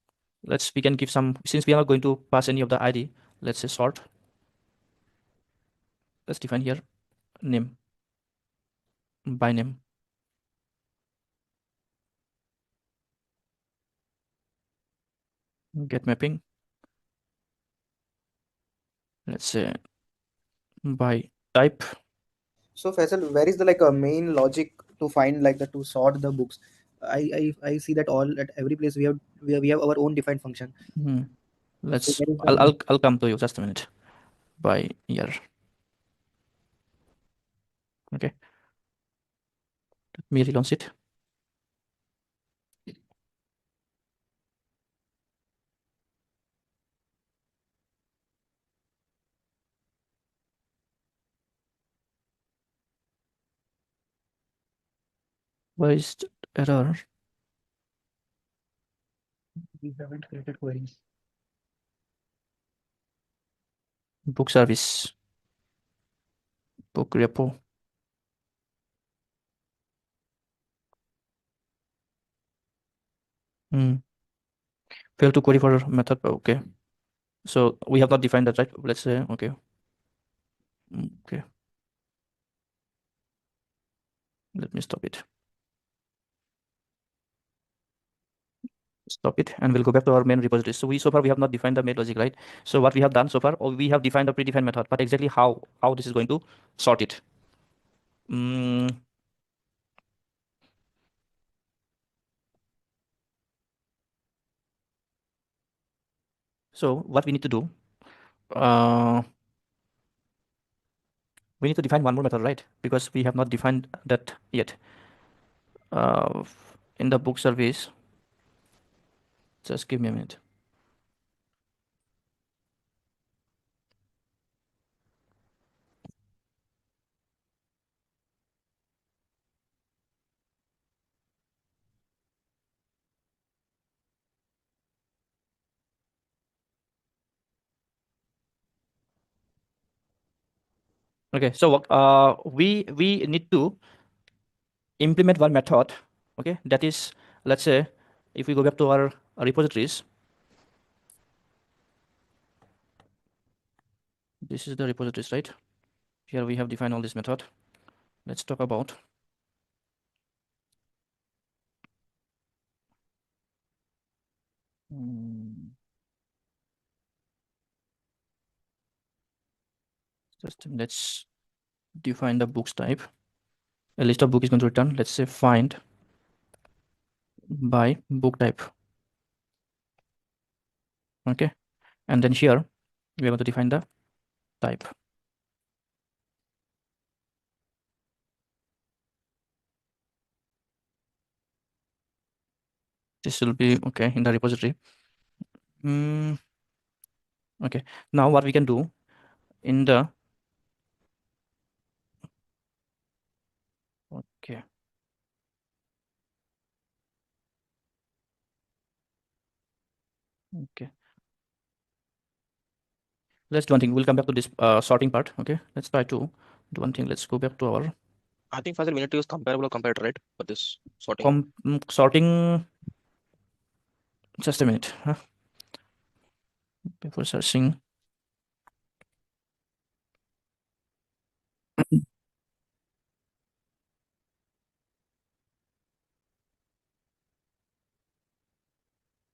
we can give some, since we are not going to pass any of the ID, let's say sort. Let's define here name by name. Get mapping, let's say by type. So Faisal, where is the main logic to find to sort the books? I see that all at every place we have our own defined function. Let's So where is the I'll come to you, just a minute. By year. Okay. Let me relaunch it. Why is the error? We haven't created queries. Book service, book repo. Fail to query for method. Okay. So we have not defined that, right? Let's say, okay. Okay. Let me stop it. Stop it, and we'll go back to our main repository. So so far we have not defined the main logic, right? So what we have done so far, or we have defined a predefined method, but exactly how this is going to sort it. So what we need to do, we need to define one more method, right? Because we have not defined that yet. In the book service, just give me a minute. Okay, so we need to implement one method. Okay, that is, let's say, if we go back to our repositories, this is the repositories, right? Here we have defined all this method. Let's talk about just let's define the books type. A list of book is going to return. Let's say find by book type. Okay, and then here we are going to define the type. This will be okay in the repository. Okay, now what we can do in the okay. Okay, let's do one thing. We'll come back to this sorting part. Okay, let's try to do one thing. Let's go back to our. I think Faisal, we need to use comparable or comparator, right, for this sorting. Sorting. Just a minute. Before searching.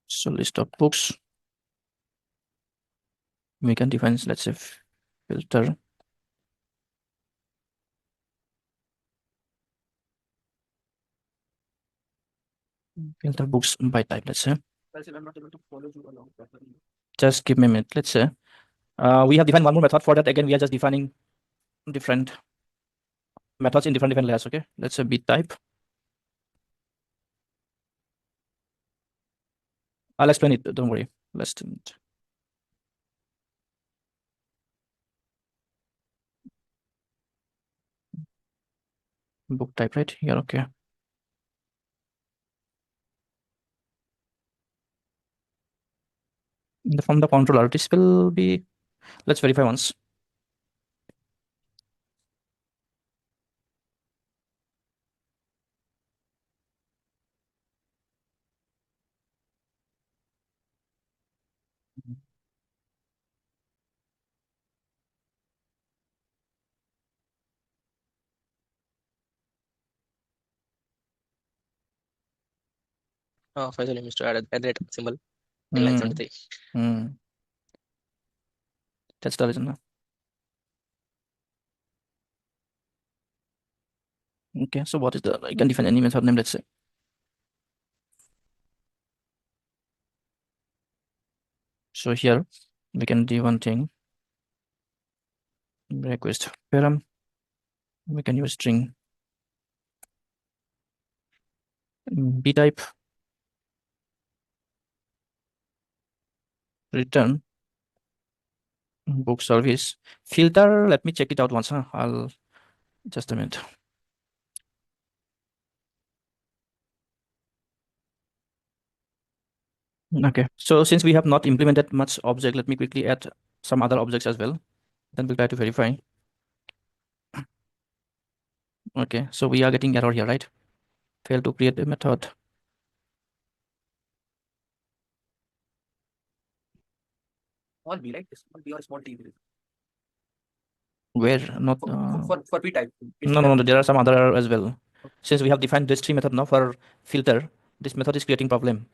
So list of books. We can define, let's say, filter. Filter books by type, let's say. I'm not able to follow you along properly. Just give me a minute. Let's say we have defined one more method. For that, again, we are just defining different methods in different layers. Okay, let's say bit type. I'll explain it. Don't worry. Let's do it. Book type, right? Here, okay. From the controller, this will be, let's verify once. Faisal, you must add a rate symbol in line 73. That's the reason. Okay, so what is the, I can define any method name, let's say. So here we can do one thing. Request param. We can use string b type, return book service filter. Let me check it out once. I'll just a minute. Okay, so since we have not implemented much object, let me quickly add some other objects as well. Then we'll try to verify. Okay, so we are getting error here, right? Fail to create a method. Small b, right? Small b or small t. Where not for p type. No, there are some other error as well. Since we have defined this tree method now for filter, this method is creating problem.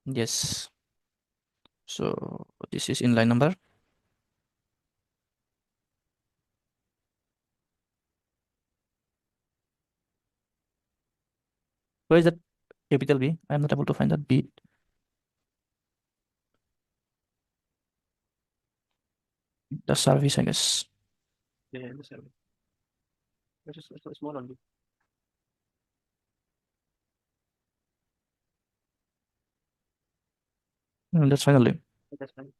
Yes. So this is inline number. Where is that capital B? I am not able to find that B. The service, I guess. Yeah, the service. It's just small only. That's finally. That's fine.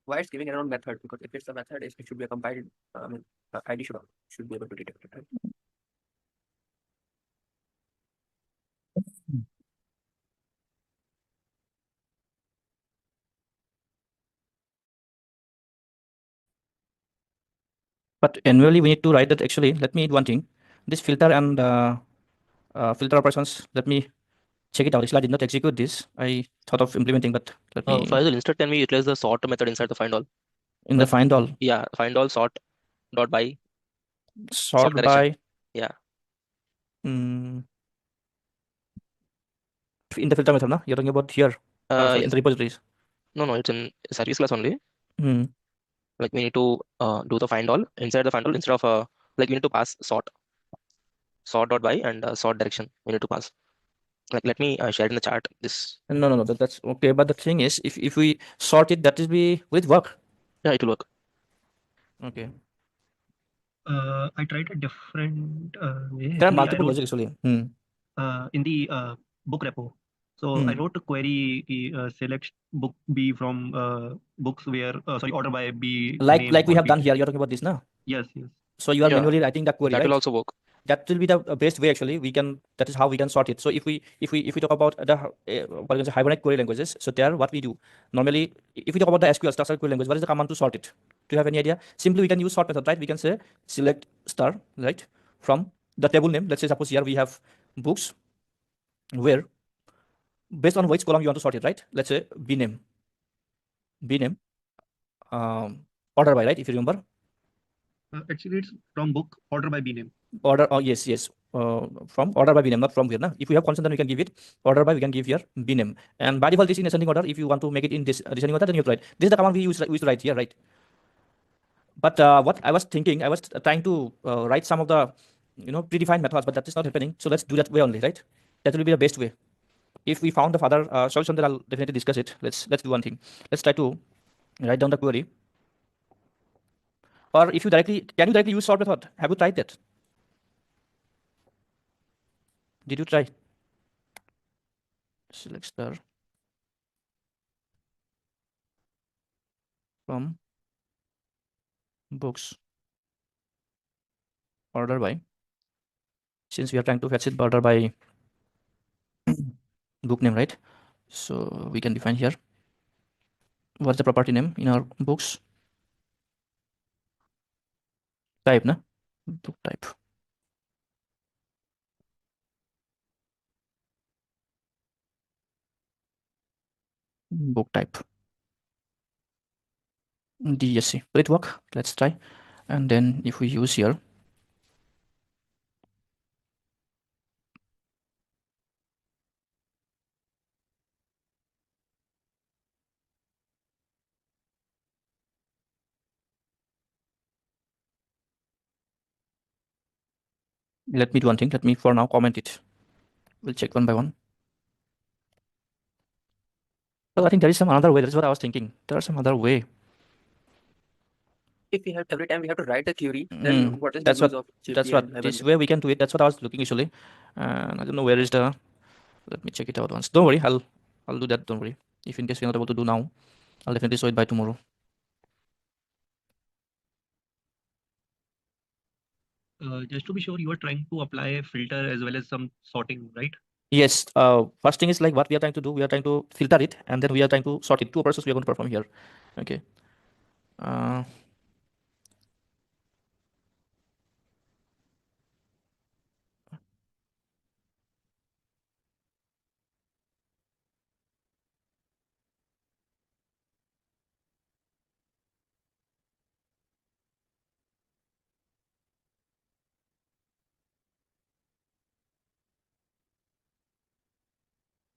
Why it's giving around method? Because if it's a method, it should be a compiled. ID should be able to detect it, right? But annually we need to write that. Actually, let me do one thing. This filter and filter operations. Let me check it out. Actually, I did not execute this. I thought of implementing, but let me. Faisal, instead can we utilize the sort method inside the find all? In the find all. Yeah, find all sort dot by. Sort by. Yeah. In the filter method, no? You're talking about here in the repositories. No, it's in service class only. Hmm. Like we need to do the find all inside the find all instead of like we need to pass sort dot by and sort direction we need to pass. Like let me share it in the chat this. No, that's okay. But the thing is, if we sort it, will it work? Yeah, it will work. Okay. I tried a different way. There are multiple logic actually. In the book repo. So I wrote a query select book B from books where order by B. Like we have done here. You're talking about this, no? Yes. So you are manually writing the query, that right? will also work. That will be the best way actually. That is how we can sort it. So if we talk about the for example, Hibernate query languages, so there what we do normally, if we talk about the SQL structured query language, what is the command to sort it? Do you have any idea? Simply we can use sort method, right? We can say select star, right, from the table name. Let's say suppose here we have books, where based on which column you want to sort it, right? Let's say b name, order by, right? If you remember. Actually, it's from book order by B name. Order, yes. From order by B name, not from here. Na? If we have constant, then we can give it order by, we can give here B name. And by default, this is in ascending order. If you want to make it in this descending order, then you have to write. This is the command we use to write here, right? But what I was thinking, I was trying to write some of the predefined methods, but that is not happening. So let's do that way only, right? That will be the best way. If we found the further solution, then I'll definitely discuss it. Let's do one thing. Let's try to write down the query. Or if you can you directly use sort method? Have you tried that? Did you try? select star from books order by, since we are trying to fetch it order by book name, right? So we can define here what's the property name in our books type, na book type, book type DSC. Will it work? Let's try. And then if we use here, let me do one thing. Let me for now comment it. We'll check one by one. Well, I think there is some another way. That's what I was thinking. There's some other way. If we have every time we have to write a query, then what is the That's use what of that's GP what and this Heaven? way we can do it. That's what I was looking usually. And I don't know where is the. Let me check it out once. Don't worry, I'll do that. Don't worry. If in case we're not able to do now, I'll definitely show it by tomorrow. Just to be sure, you are trying to apply a filter as well as some sorting, right? Yes. First thing is like what we are trying to do. We are trying to filter it, and then we are trying to sort it. Two operations we are going to perform here. Okay.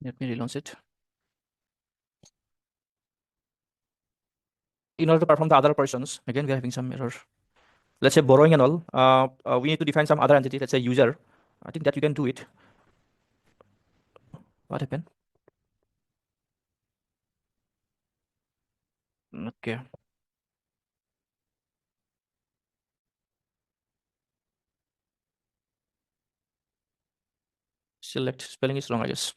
Let me relaunch it. In order to perform the other operations, again we are having some error. Let's say borrowing and all. We need to define some other entity. Let's say user. I think that you can do it. What happened? Okay. Select spelling is wrong, I guess.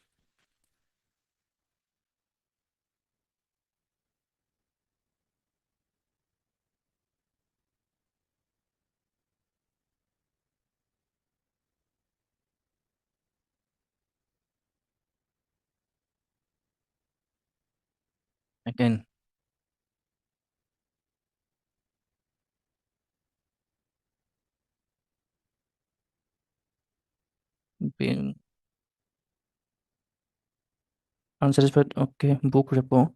Again. Being unsatisfied. Okay. Book repo.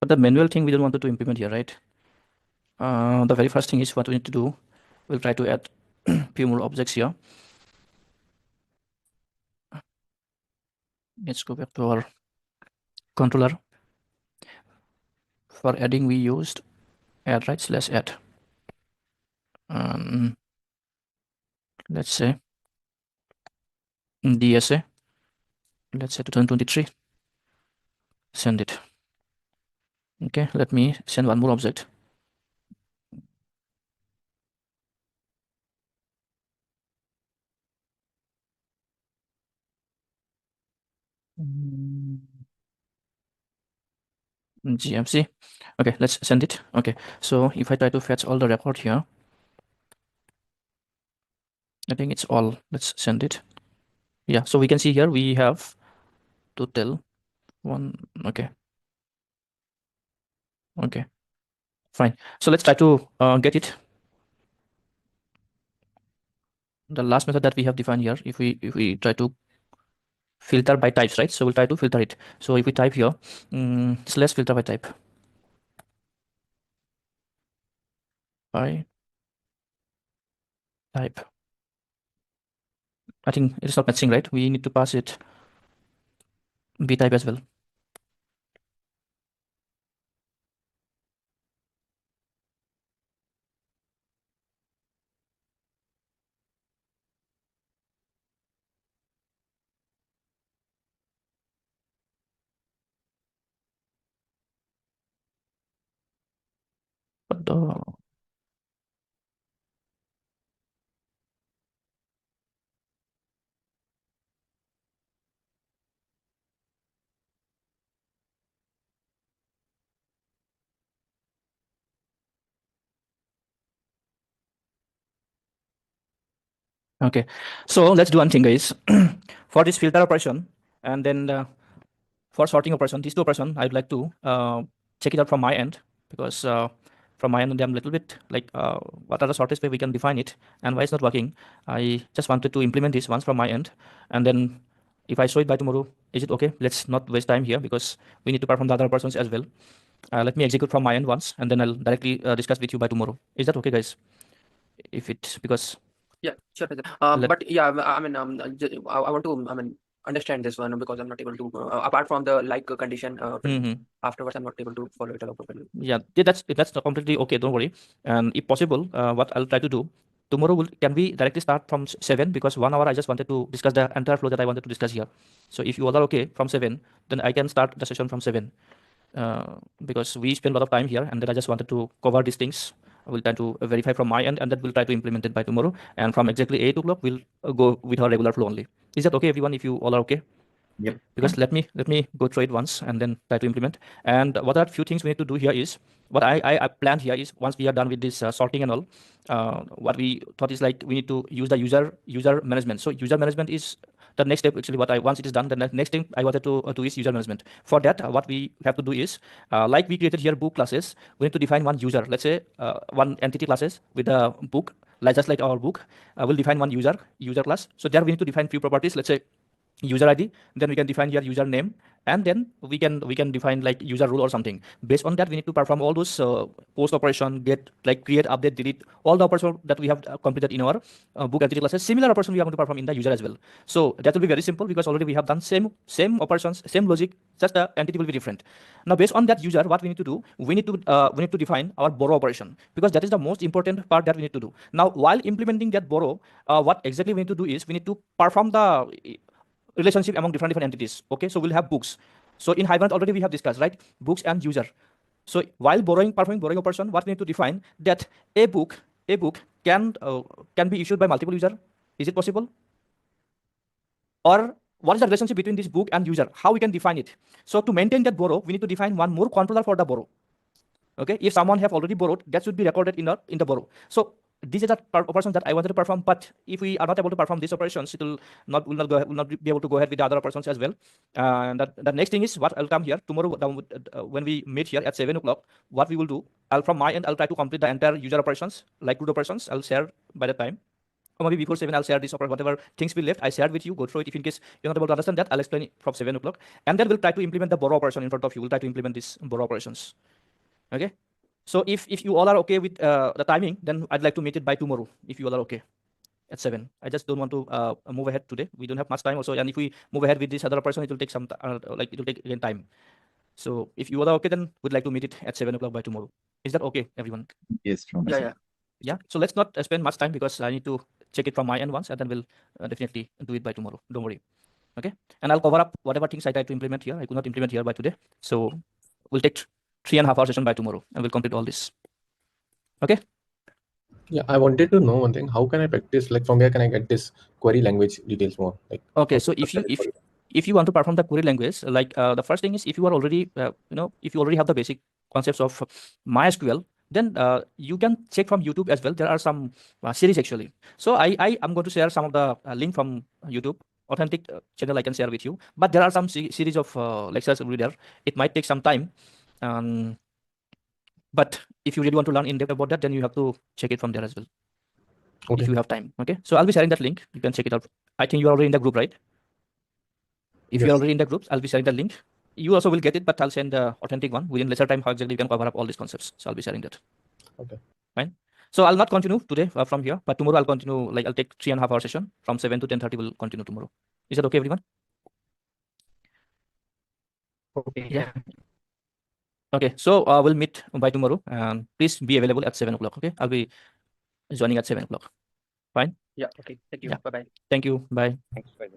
But the manual thing we don't want to implement here, right? The very first thing is what we need to do. We'll try to add few more objects here. Let's go back to our controller. For adding, we used add, right? /add. Let's say DSA. Let's say 2023. Send it. Okay, let me send one more object. GMC. Okay, let's send it. Okay, so if I try to fetch all the record here, I think it's all. Let's send it. Yeah, so we can see here we have total one. Okay. Okay, fine. So let's try to get it. The last method that we have defined here, if we try to filter by types, right? So we'll try to filter it. So if we type here /filter by type, by type, I think it's not matching, right? We need to pass it b type as well. What the? Okay, so let's do one thing, guys. For this filter operation, and then for sorting operation, these two operation, I'd like to check it out from my end, because from my end, I'm a little bit like, what are the shortest way we can define it, and why it's not working. I just wanted to implement this once from my end, and then if I show it by tomorrow, is it okay? Let's not waste time here, because we need to perform the other operations as well. Let me execute from my end once, and then I'll directly discuss with you by tomorrow. Is that okay, guys? If it, because Yeah, sure. Let- But yeah, I mean, I want to, I mean, understand this one, because I'm not able to, apart from the like condition, afterwards, I'm not able to follow it along properly. yeah, that's completely okay. Don't worry. And if possible, what I'll try to do tomorrow, can we directly start from 7, because 1 hour I just wanted to discuss the entire flow that I wanted to discuss here. So if you all are okay from 7, then I can start the session from 7, because we spend a lot of time here, and then I just wanted to cover these things. I will try to verify from my end, and then we'll try to implement it by tomorrow. And from exactly 8 o'clock, we'll go with our regular flow only. Is that okay, everyone? If you all are okay? Yep. Because let me go through it once and then try to implement. And what are few things we need to do here is, what I planned here is, once we are done with this sorting and all, what we thought is like, we need to use the user management. So user management is the next step. Actually, once it is done, the next thing I wanted to do is user management. For that, what we have to do is, like we created here book classes, we need to define one user. Let's say one entity classes with a book, like just like our book, we'll define one user class. So there we need to define few properties. Let's say user ID, then we can define here username, and then we can define like user rule or something. Based on that, we need to perform all those post operation, get, like, create, update, delete, all the operation that we have completed in our book entity classes. Similar operation we are going to perform in the user as well. So that will be very simple, because already we have done same operations, same logic, just the entity will be different. Now based on that user, what we need to do, we need to define our borrow operation, because that is the most important part that we need to do. Now while implementing that borrow, what exactly we need to do is, we need to perform the relationship among different entities. Okay, so we'll have books. So in Hibernate already we have discussed, right? Books and user. So while performing borrowing operation, what we need to define, that a book can be issued by multiple user. Is it possible? Or what is the relationship between this book and user? How we can define it? So to maintain that borrow, we need to define one more controller for the borrow. Okay, if someone have already borrowed, that should be recorded in the borrow. So these are the operations that I wanted to perform, but if we are not able to perform these operations, it will not be able to go ahead with the other operations as well. And the next thing is, what I'll come here tomorrow, when we meet here at 7 o'clock, what we will do, from my end, I'll try to complete the entire user operations, like root operations. I'll share by the time, or maybe before 7, I'll share this, whatever things we left, I shared with you. Go through it. If in case you're not able to understand that, I'll explain it from 7 o'clock. And then we'll try to implement the borrow operation in front of you. We'll try to implement these borrow operations. Okay. So if you all are okay with the timing, then I'd like to meet it by tomorrow, if you all are okay, at 7. I just don't want to move ahead today. We don't have much time also, and if we move ahead with this other person, it will take some it will take again time. So if you all are okay, then we'd like to meet it at 7 o'clock by tomorrow. Is that okay, everyone? Yes, from Yeah. So let's not spend much time, because I need to check it from my end once, and then we'll definitely do it by tomorrow. Don't worry. Okay. And I'll cover up whatever things I tried to implement here. I could not implement here by today. So we'll take 3.5 hour session by tomorrow, and we'll complete all this. Okay. Yeah, I wanted to know one thing. How can I practice? Like, from where can I get this query language details more? Like, okay, so if you want to perform the query language, like the first thing is, if you are already if you already have the basic concepts of MySQL, then you can check from YouTube as well. There are some series actually. So I am going to share some of the link from YouTube authentic channel I can share with you. But there are some series of lectures over there. It might take some time. But if you really want to learn in depth about that, then you have to check it from there as well. Okay. If you have time. Okay. So I'll be sharing that link. You can check it out. I think you're already in the group, right? If you're already in the groups, I'll be sharing the link. You also will get it, but I'll send the authentic one within lesser time. How exactly you can cover up all these concepts. So I'll be sharing that. Okay. Fine. So I'll not continue today from here, but tomorrow I'll continue. Like, I'll take 3.5 hour session from 7 to 10:30. We'll continue tomorrow. Is that okay, everyone? Okay. Yeah. Okay. So we'll meet by tomorrow, and please be available at 7 o'clock. Okay. I'll be joining at 7 o'clock. Fine. Yeah. Okay. Thank you. Yeah. Bye bye. Thank you. Bye. Thanks. Bye.